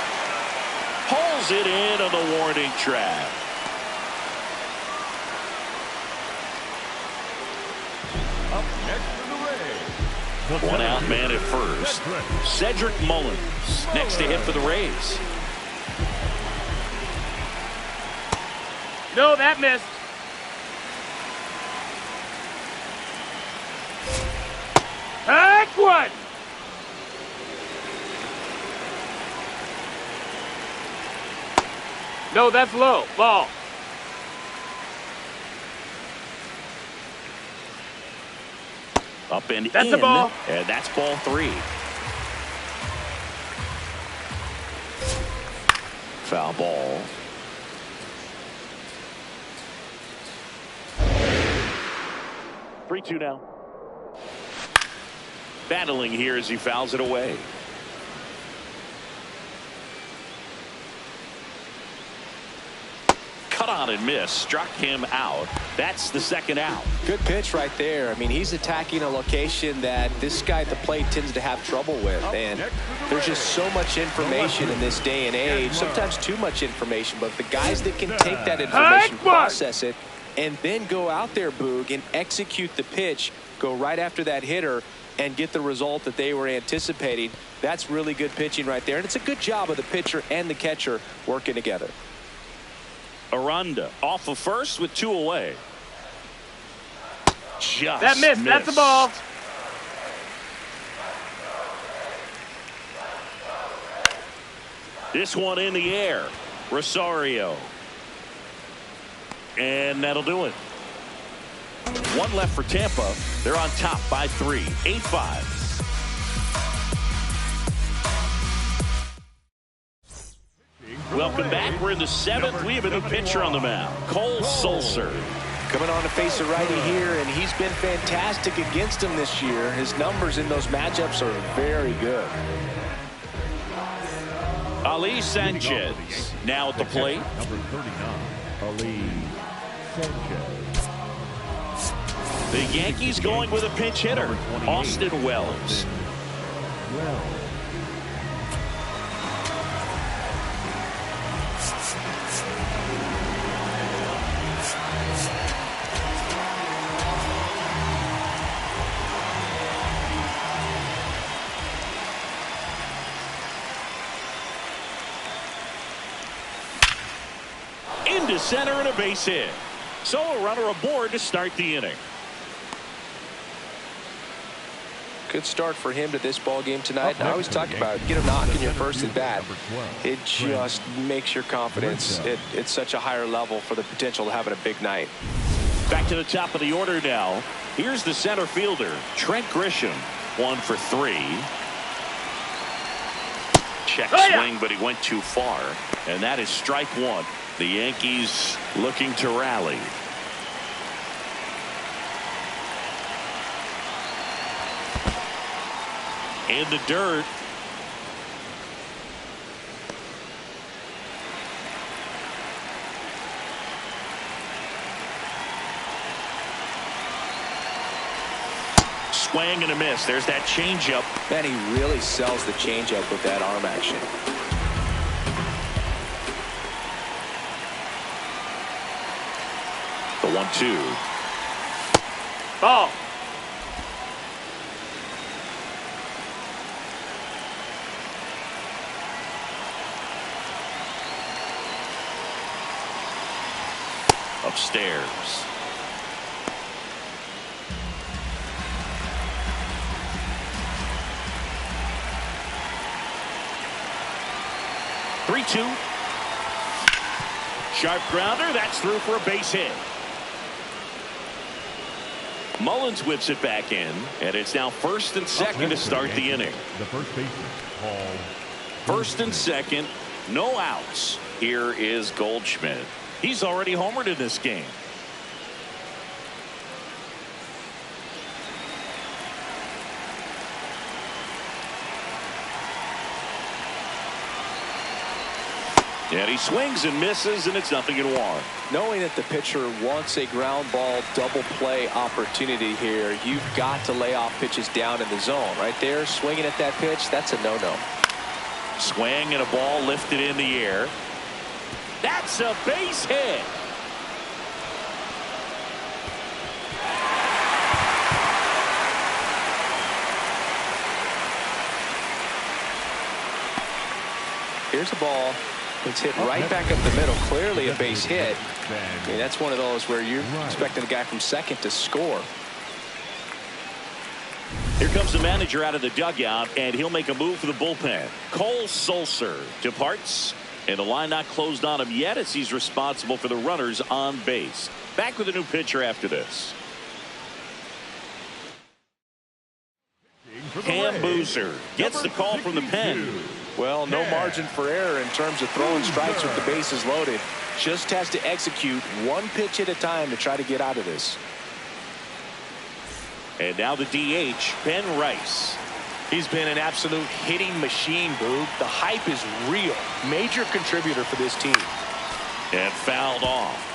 Pulls it in on the warning track. Up next for the Rays. One out man at first. Cedric Mullins next to hit for the Rays. No, that missed. Heck one. No, that's low. Ball. Up and That's in. the ball. And that's ball 3. Foul ball. Three-two now. Battling here as he fouls it away. Cut on and miss. Struck him out. That's the second out. Good pitch right there. I mean, he's attacking a location that this guy at the plate tends to have trouble with. And there's just so much information in this day and age. Sometimes too much information. But the guys that can take that information, process it, and then go out there, Boog, and execute the pitch, go right after that hitter, and get the result that they were anticipating. That's really good pitching right there. And it's a good job of the pitcher and the catcher working together. Aranda off of first with 2 away. Just That missed. That's the ball. This one in the air. Rosario. And that'll do it. One left for Tampa. They're on top by 3. 8-5. Welcome back. We're in the 7th. We have a new pitcher on the mound. Cole Sulser. Coming on to face a righty here, and he's been fantastic against him this year. His numbers in those matchups are very good. Ali Sanchez now at the plate. Number 39, Ali Sanchez. The Yankees going with a pinch hitter, Austin Wells. Into center and a base hit. So a runner aboard to start the inning. Good start for him to this ball game tonight. And I always talk about get a knock in your first at bat. It just makes your confidence at such a higher level for the potential of having a big night. Back to the top of the order now. Here's the center fielder, Trent Grisham. 1 for 3. Check swing, but he went too far. And that is strike 1. The Yankees looking to rally. In the dirt. Swing and a miss. There's that changeup. Man, he really sells the changeup with that arm action. The 1-2. Ball. upstairs. Three-two. Sharp grounder. That's through for a base hit. Mullins whips it back in, and it's now first and second to start the inning. The first baseman, Paul. First and second, no outs. Here is Goldschmidt. He's already homered in this game. And he swings and misses, and it's 0-1. Knowing that the pitcher wants a ground ball double play opportunity here, you've got to lay off pitches down in the zone. Right there, swinging at that pitch, that's a no-no. Swing and a ball lifted in the air. That's a base hit. Here's a ball. It's hit right back up the middle. Clearly a base hit. I mean, that's one of those where you're expecting a guy from second to score. Here comes the manager out of the dugout, and he'll make a move for the bullpen. Cole Sulser departs, and the line not closed on him yet as he's responsible for the runners on base. Back with a new pitcher after this. Cam Boozer gets the call from the pen. Well, no margin for error in terms of throwing strikes with the bases loaded. Just has to execute one pitch at a time to try to get out of this. And now the DH, Ben Rice. He's been an absolute hitting machine, Boog. The hype is real. Major contributor for this team. And fouled off.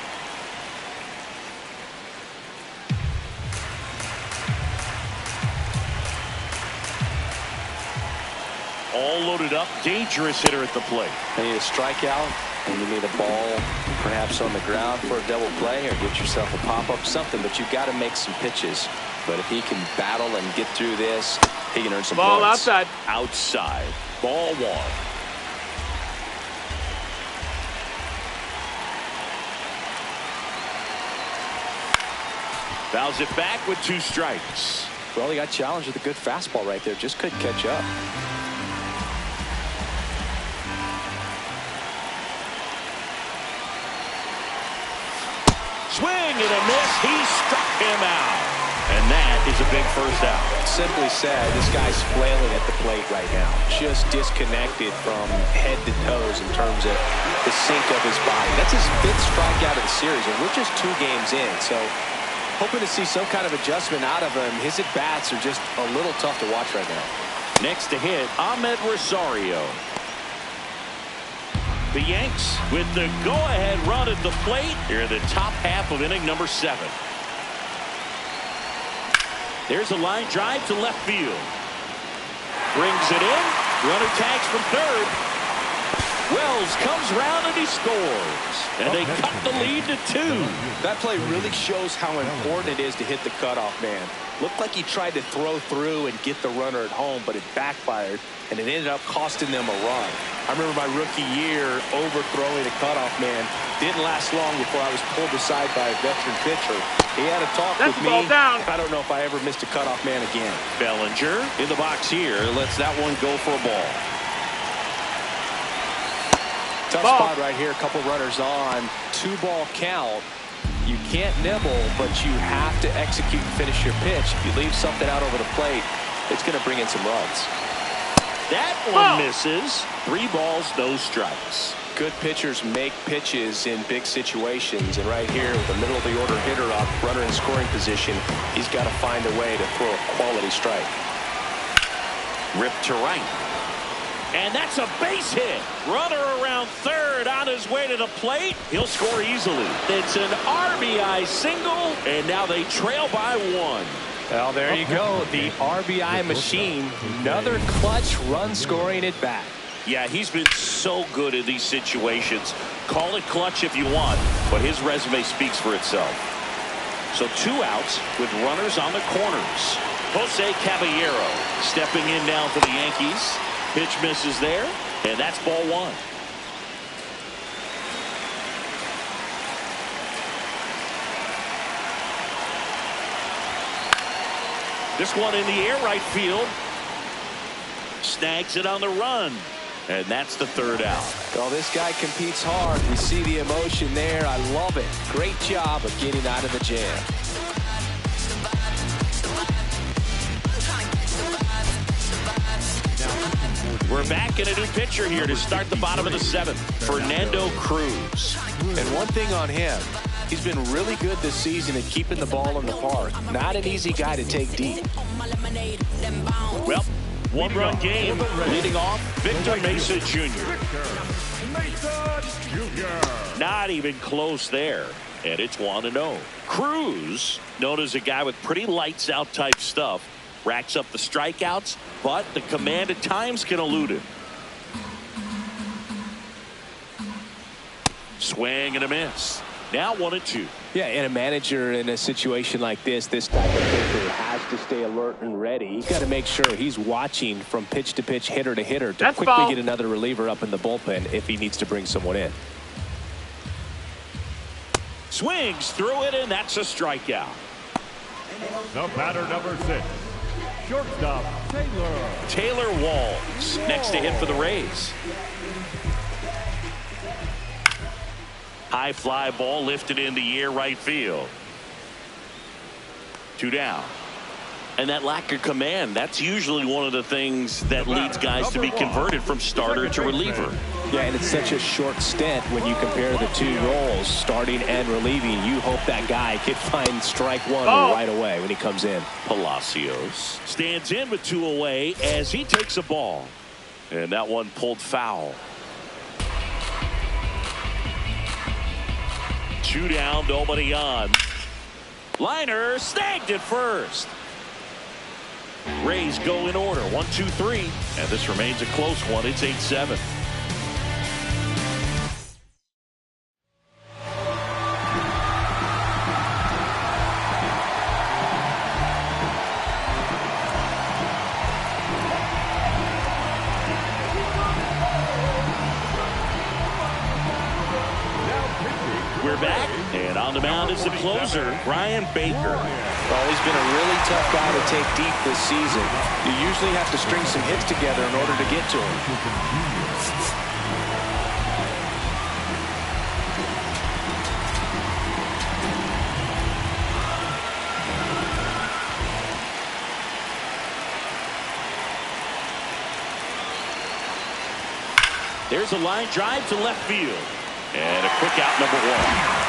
All loaded up, dangerous hitter at the plate. You need a strikeout, and you need a ball perhaps on the ground for a double play, or get yourself a pop-up, something, but you've got to make some pitches. But if he can battle and get through this, he can earn some ball points. outside. Outside. Ball one. Fouls it back with 2 strikes. Well, he got challenged with a good fastball right there. Just couldn't catch up. Swing and a miss. He struck him out. And that is a big first out. Simply said, this guy's flailing at the plate right now. Just disconnected from head to toes in terms of the sink of his body. That's his 5th strikeout of the series, and we're just 2 games in. So hoping to see some kind of adjustment out of him. His at-bats are just a little tough to watch right now. Next to hit, Ahmed Rosario. The Yanks with the go-ahead run at the plate here in the top half of inning number 7. There's a line drive to left field. Brings it in. Runner tags from third. Wells comes round and he scores. And they cut the lead to 2. That play really shows how important it is to hit the cutoff man. Looked like he tried to throw through and get the runner at home, but it backfired, and it ended up costing them a run. I remember my rookie year overthrowing a cutoff man. Didn't last long before I was pulled aside by a veteran pitcher. He had a talk with me. Ball down. I don't know if I ever missed a cutoff man again. Bellinger in the box here. Lets that one go for a ball. Tough spot right here. A couple runners on. 2-ball count. You can't nibble, but you have to execute and finish your pitch. If you leave something out over the plate, it's going to bring in some runs. That one misses. 3 balls, no strikes. Good pitchers make pitches in big situations, and right here with the middle of the order hitter up, runner in scoring position, he's got to find a way to throw a quality strike. Ripped to right. And that's a base hit. Runner around third on his way to the plate. He'll score easily. It's an RBI single, and now they trail by 1. Well, there you go. The RBI machine. Another clutch run scoring at bat. Yeah, he's been so good in these situations. Call it clutch if you want, but his resume speaks for itself. So 2 outs with runners on the corners. Jose Caballero stepping in now for the Yankees. Pitch misses there, and that's ball 1. This one in the air right field. Snags it on the run. And that's the third out. Well, this guy competes hard. We see the emotion there. I love it. Great job of getting out of the jam. We're back in a new pitcher here to start the bottom of the seventh. Fernando Cruz. And one thing on him, he's been really good this season at keeping the ball in the park. Not an easy guy to take deep. Well, one-run game. Leading off, Victor Mesa Jr. Not even close there. And it's 1-0. Cruz, known as a guy with pretty lights-out type stuff, racks up the strikeouts, but the command at times can elude him. Swing and a miss. Now 1-2. Yeah, and a manager in a situation like this type of pitcher has to stay alert and ready. He's got to make sure he's watching from pitch to pitch, hitter to hitter, to That's quickly ball. get another reliever up in the bullpen if he needs to bring someone in. Swings through it, and that's a strikeout. The batter, number 6. Shortstop, Taylor. Taylor Walls next to him for the Rays. High fly ball lifted in the air right field. 2 down. And that lack of command, that's usually one of the things that leads guys to be converted from starter to reliever. Yeah, and it's such a short stint when you compare the two roles, starting and relieving. You hope that guy can find strike one right away when he comes in. Palacios stands in with 2 away as he takes a ball. And that one pulled foul. 2 down, nobody on. Liner snagged at first. Rays go in order. 1, 2, 3. And this remains a close one. It's 8-7. We're back, and on the mound is the closer, Brian Baker. Well, he's been a really tough guy to take deep this season. You usually have to string some hits together in order to get to him. There's a line drive to left field. And a quick out, number 1.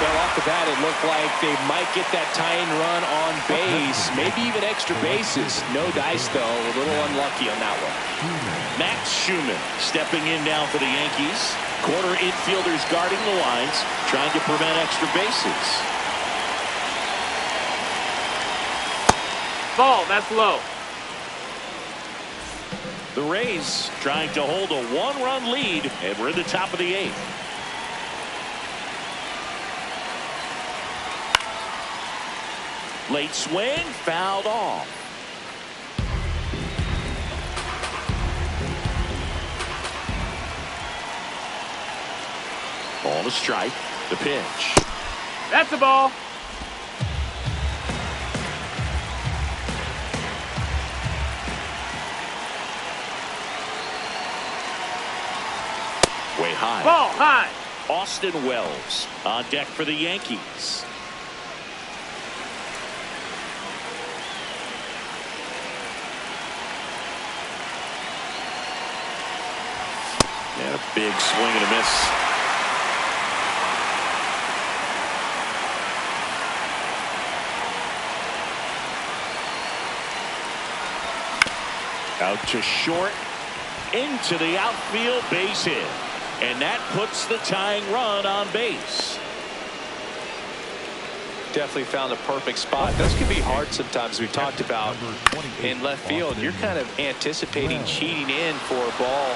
Well, off the bat, it looked like they might get that tying run on base, maybe even extra bases. No dice, though. A little unlucky on that one. Max Schumann stepping in now for the Yankees. Corner infielders guarding the lines, trying to prevent extra bases. Ball, that's low. The Rays trying to hold a 1-run lead, and we're in the top of the 8th. Late swing, fouled off. Ball to strike. The pitch. That's a ball. Way high. Ball high. Austin Wells on deck for the Yankees. And a big swing and a miss. Out to short, into the outfield, base hit. And that puts the tying run on base. Definitely found a perfect spot. Those can be hard sometimes. We talked about in left field. You're kind of anticipating cheating in for a ball.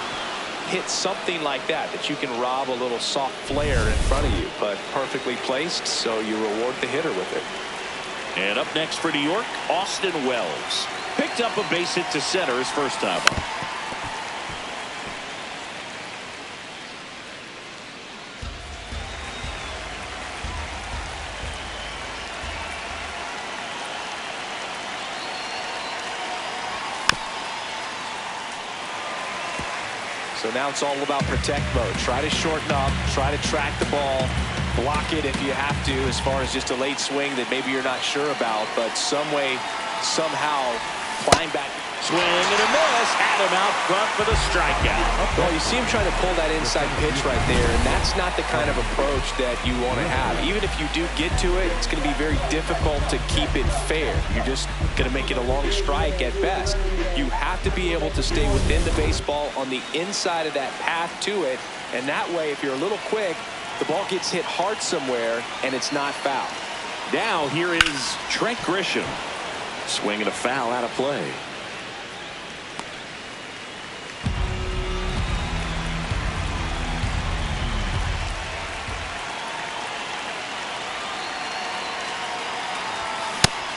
Hit something like that you can rob a little soft flare in front of you, but perfectly placed, so you reward the hitter with it. And up next for New York, Austin Wells. Picked up a base hit to center his first time up. So now it's all about protect mode. Try to shorten up, try to track the ball, block it if you have to, as far as just a late swing that maybe you're not sure about, but some way, somehow, climb back. Swing and a miss. Had him out front for the strikeout. Well, you see him trying to pull that inside pitch right there, and that's not the kind of approach that you want to have. Even if you do get to it, it's going to be very difficult to keep it fair. You're just going to make it a long strike at best. You have to be able to stay within the baseball on the inside of that path to it, and that way, if you're a little quick, the ball gets hit hard somewhere, and it's not foul. Now here is Trent Grisham. Swing and a foul out of play.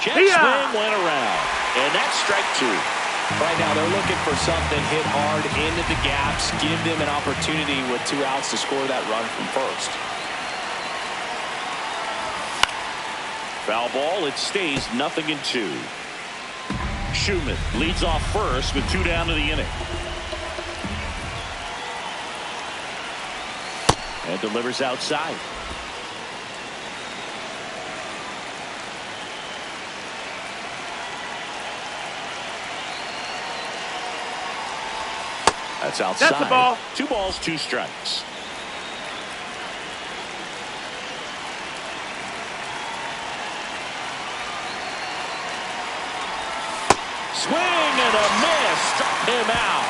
Jet swing went around, and that's strike two. Right now, they're looking for something hit hard into the gaps, give them an opportunity with 2 outs to score that run from first. Foul ball, it stays 0-2. Schumann leads off first with 2 down to the inning. And delivers outside. That's outside. That's the ball. 2 balls, 2 strikes. Swing and a miss. Struck him out.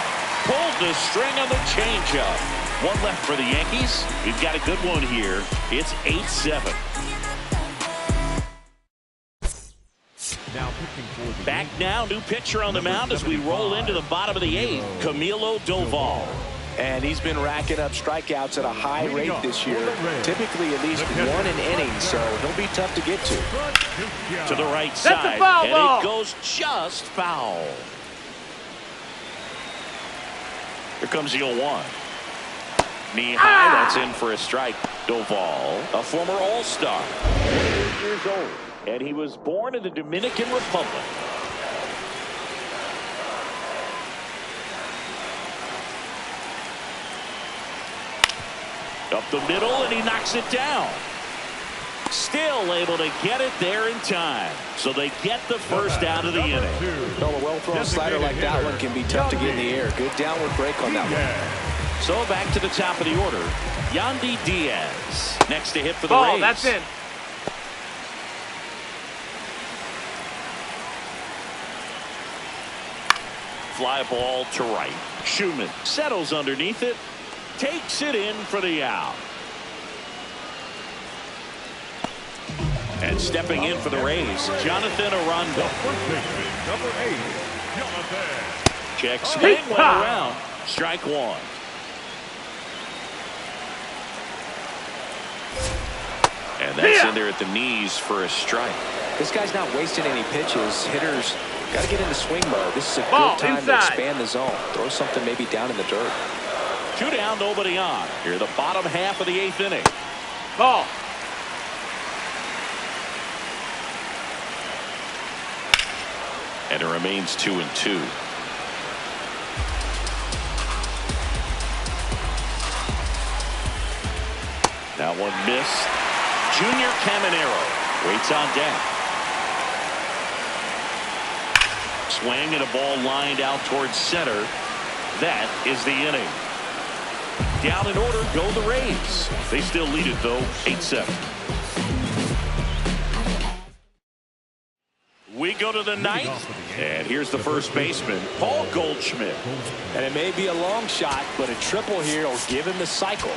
Pulled the string on the changeup. 1 left for the Yankees. We've got a good one here. It's 8-7. Back now, new pitcher on the mound as we roll into the bottom of the 8th, Camilo Doval. And he's been racking up strikeouts at a high rate this year, typically at least 1 an inning, so he'll be tough to get to. To the right side, and it goes just foul. Here comes the 0-1. Knee high, that's in for a strike. Doval, a former All-Star, 8 years old, and he was born in the Dominican Republic. Up the middle, and he knocks it down. Still able to get it there in time. So they get the first out of the inning. Well, a well-thrown slider like that one can be tough to get in the air. Good downward break on that one. So back to the top of the order. Yandy Diaz next to hit for the Ball, Rays. that's in. Fly ball to right. Schumann settles underneath it. Takes it in for the out. And stepping in for the Rays, Jonathan Aranda. Number 8, Jonathan. Check swing, went around. Strike 1. And that's in there at the knees for a strike. This guy's not wasting any pitches. Hitters got to get into swing mode. This is a Ball, good time inside. to expand the zone. Throw something maybe down in the dirt. 2 down, nobody on. Here, the bottom half of the 8th inning. Ball. And it remains 2-2. That one missed. Junior Caminero waits on deck. Swing and a ball lined out towards center. That is the inning. Down in order go the Rays. They still lead it though, 8-7. We go to the 9th, and here's the first baseman, Paul Goldschmidt. And it may be a long shot, but a triple here will give him the cycle.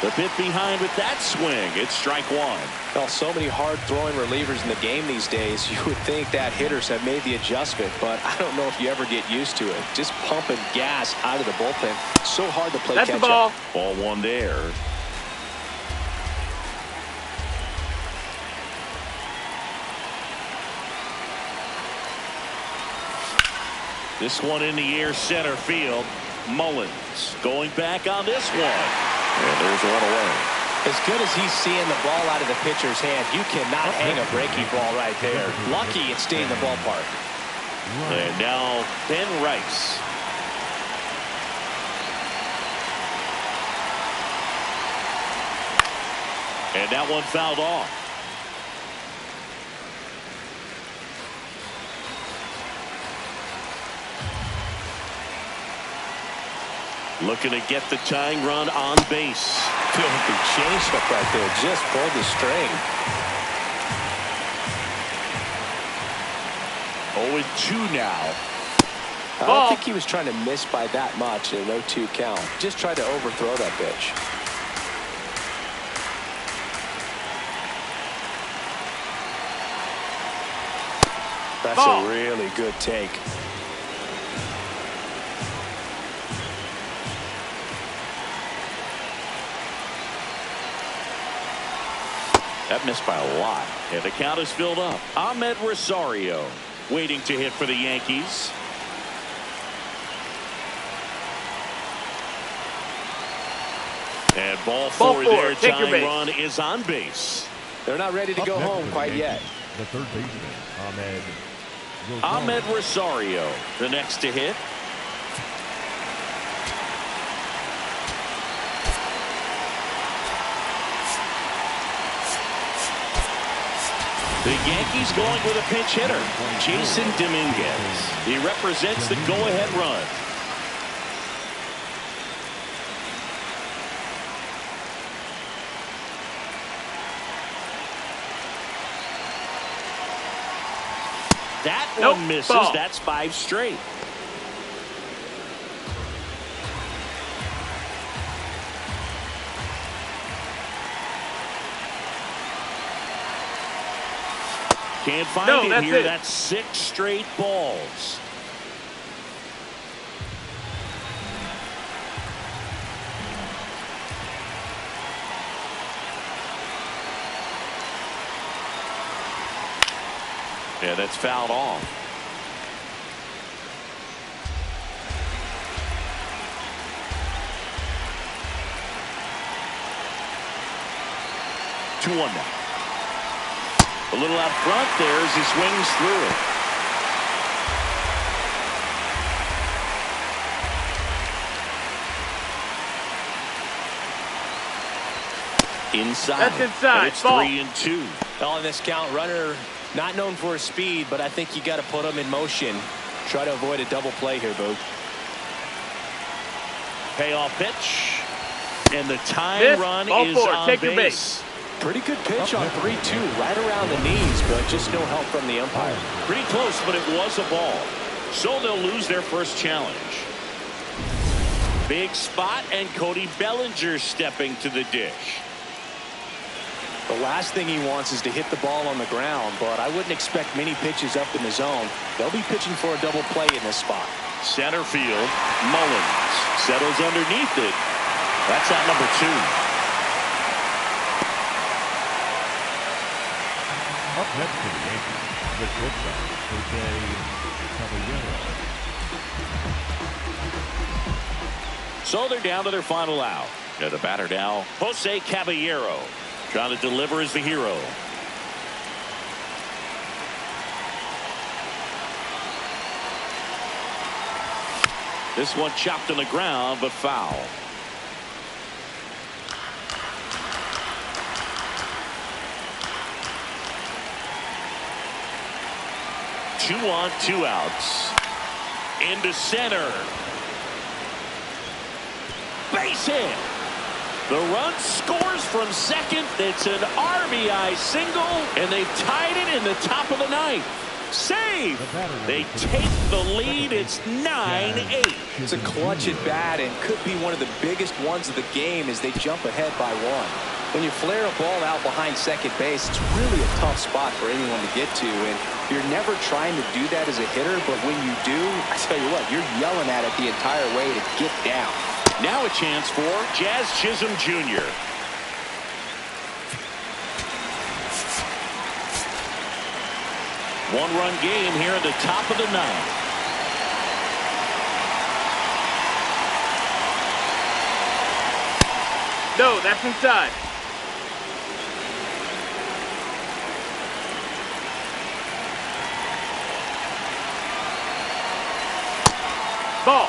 The bit behind with that swing. It's strike 1. Well, so many hard-throwing relievers in the game these days, you would think that hitters have made the adjustment, but I don't know if you ever get used to it. Just pumping gas out of the bullpen. So hard to play catch-up. That's the ball. Ball 1 there. This one in the air center field. Mullins going back on this one. And there's one away. As good as he's seeing the ball out of the pitcher's hand, you cannot hang a breaking ball right there. Lucky it stayed in the ballpark. And now Ben Rice. And that one fouled off. Looking to get the tying run on base. Filthy changeup right there. Just pulled the string. 0-2 now. I don't think he was trying to miss by that much in an 0-2 count. Just tried to overthrow that pitch. That's a really good take. That missed by a lot. And the count is filled up. Ahmed Rosario waiting to hit for the Yankees. And ball four there. Tying run is on base. They're not ready to go home quite yet. The third baseman, Ahmed Rosario, the next to hit. The Yankees going with a pinch hitter, Jason Dominguez. He represents the go-ahead run. That one misses. Ball. That's 5 straight. Can't find it here. That's 6 straight balls. Yeah, that's fouled off. Two one now. A little out front there as he swings through it. Inside. That's inside. It's 3-2. On this count, runner not known for his speed, but I think you got to put him in motion. Try to avoid a double play here, Boog. Payoff pitch. And the tying run is on base. Pretty good pitch on 3-2, right around the knees, but just no help from the umpire. Pretty close, but it was a ball. So they'll lose their first challenge. Big spot, and Cody Bellinger stepping to the dish. The last thing he wants is to hit the ball on the ground, but I wouldn't expect many pitches up in the zone. They'll be pitching for a double play in this spot. Center field, Mullins settles underneath it. That's out number 2. Up next to the Yankees, the shortstop, Caballero. So they're down to their final out. And the batter now, Jose Caballero. Trying to deliver as the hero. This one chopped on the ground, but foul. Two on, 2 outs. Into center. Base hit. The run scores from second. It's an RBI single, and they've tied it in the top of the 9th. Save. They take the lead. It's 9-8. It's a clutch at bat and could be one of the biggest ones of the game as they jump ahead by 1. When you flare a ball out behind second base, it's really a tough spot for anyone to get to, and you're never trying to do that as a hitter, but when you do, I tell you what, you're yelling at it the entire way to get down. Now a chance for Jazz Chisholm Jr. One-run game here at the top of the 9th. No, that's inside. Ball.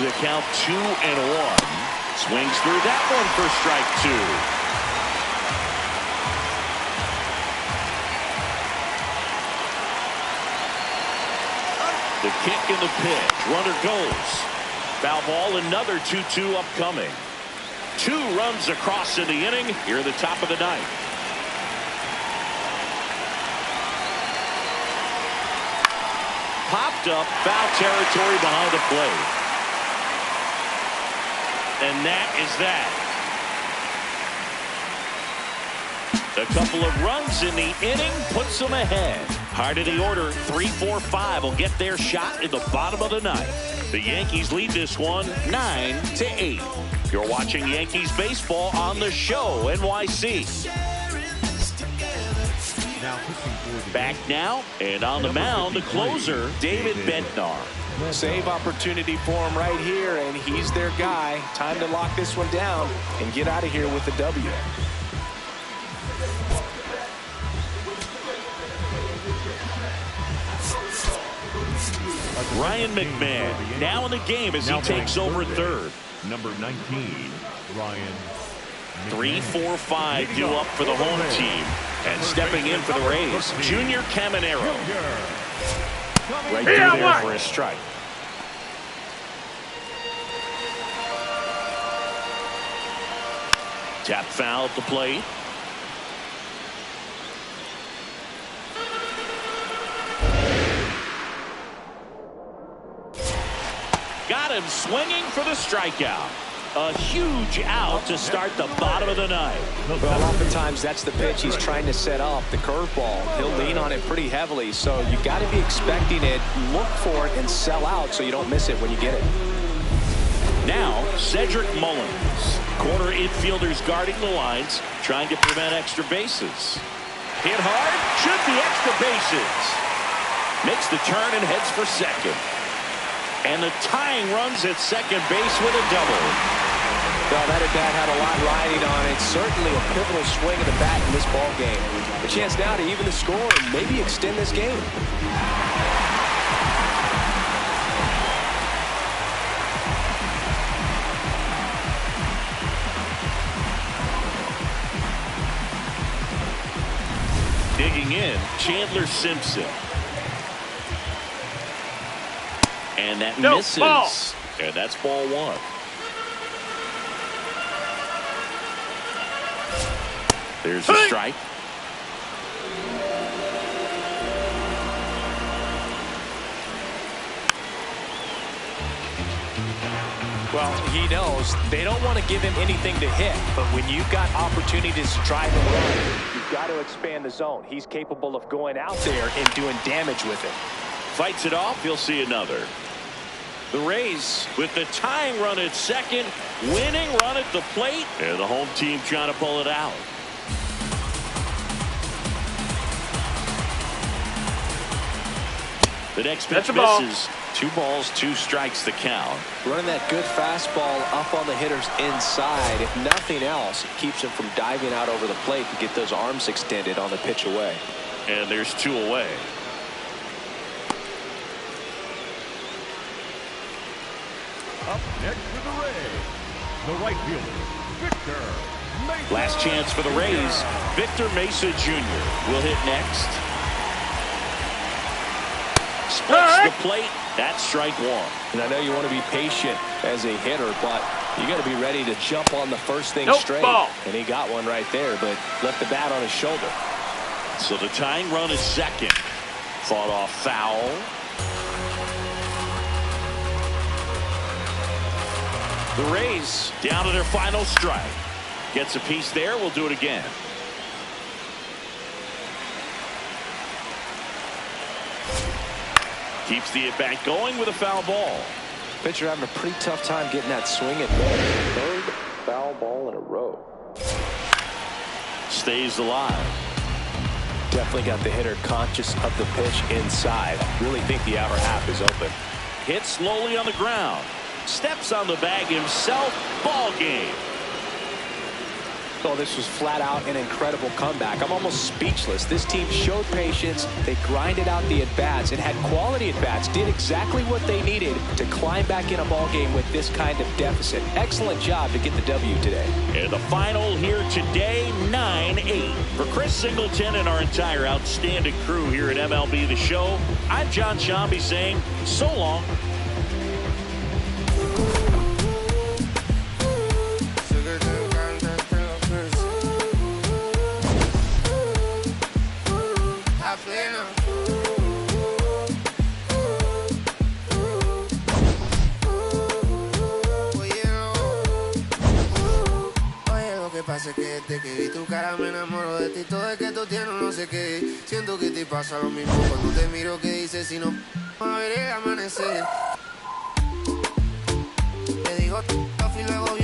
The count 2-1. Swings through that one for strike 2. The kick and the pitch. Runner goes. Foul ball, another 2-2 upcoming. 2 runs across in the inning here at the top of the ninth. Popped up, foul territory behind the plate. And that is that. A couple of runs in the inning puts them ahead. Heart of the order, 3-4-5 will get their shot in the bottom of the ninth. The Yankees lead this one 9-8. You're watching Yankees baseball on the show, NYC. Back now, and on the mound, the closer, David Bednar. Save opportunity for him right here, and he's their guy. Time to lock this one down and get out of here with the W. Ryan McMahon now in the game as he takes over third. Number 19, Ryan. 3-4-5 due up for the home team. And stepping in for the Rays, Junior Caminero. Right through there for a strike. Tap foul at the plate. Got him swinging for the strikeout. A huge out to start the bottom of the ninth. Well, oftentimes that's the pitch he's trying to set up, the curveball. He'll lean on it pretty heavily, so you got to be expecting it, look for it, and sell out so you don't miss it when you get it. Now, Cedric Mullins. Corner infielders guarding the lines, trying to prevent extra bases. Hit hard, should be extra bases. Makes the turn and heads for second. And the tying runs at second base with a double. Well, that at-bat had a lot riding on it. Certainly a pivotal swing of the bat in this ball game. A chance now to even the score and maybe extend this game. Digging in, Chandler Simpson. And that misses. Ball. And that's ball 1. There's a strike. Well, he knows they don't want to give him anything to hit, but when you've got opportunities to drive and run, you've got to expand the zone. He's capable of going out there and doing damage with it. Fights it off. He'll see another. The Rays with the tying run at second, winning run at the plate, and the home team trying to pull it out. The next pitch misses. 2 balls, 2 strikes the count. Running that good fastball up on the hitter's inside. If nothing else, it keeps him from diving out over the plate to get those arms extended on the pitch away. And there's 2 away. Up next for the Rays, the right fielder, Victor Mesa. Last chance for the Rays. Victor Mesa Jr. will hit next. Splits the plate. That's strike 1. And I know you want to be patient as a hitter, but you got to be ready to jump on the first thing straight. Ball. And he got one right there, but left the bat on his shoulder. So the tying run is second. Fought off foul. The Rays down to their final strike. Gets a piece there. We'll do it again. Keeps the at-bat going with a foul ball. Pitcher having a pretty tough time getting that swing at middle. Third foul ball in a row. Stays alive. Definitely got the hitter conscious of the pitch inside. Really think the outer half is open. Hit slowly on the ground. Steps on the bag himself. Ball game. Oh, this was flat out an incredible comeback. I'm almost speechless. This team showed patience. They grinded out the at-bats and had quality at-bats, did exactly what they needed to climb back in a ball game with this kind of deficit. Excellent job to get the W today. And the final here today, 9-8. For Chris Singleton and our entire outstanding crew here at MLB The Show, I'm John Shambi saying so long. Pasa que desde que vi tu cara me enamoro de ti. Todo es que tú tienes no sé qué. Siento que te pasa lo mismo cuando te miro, que dices si no a ver el amanecer. Te digo y luego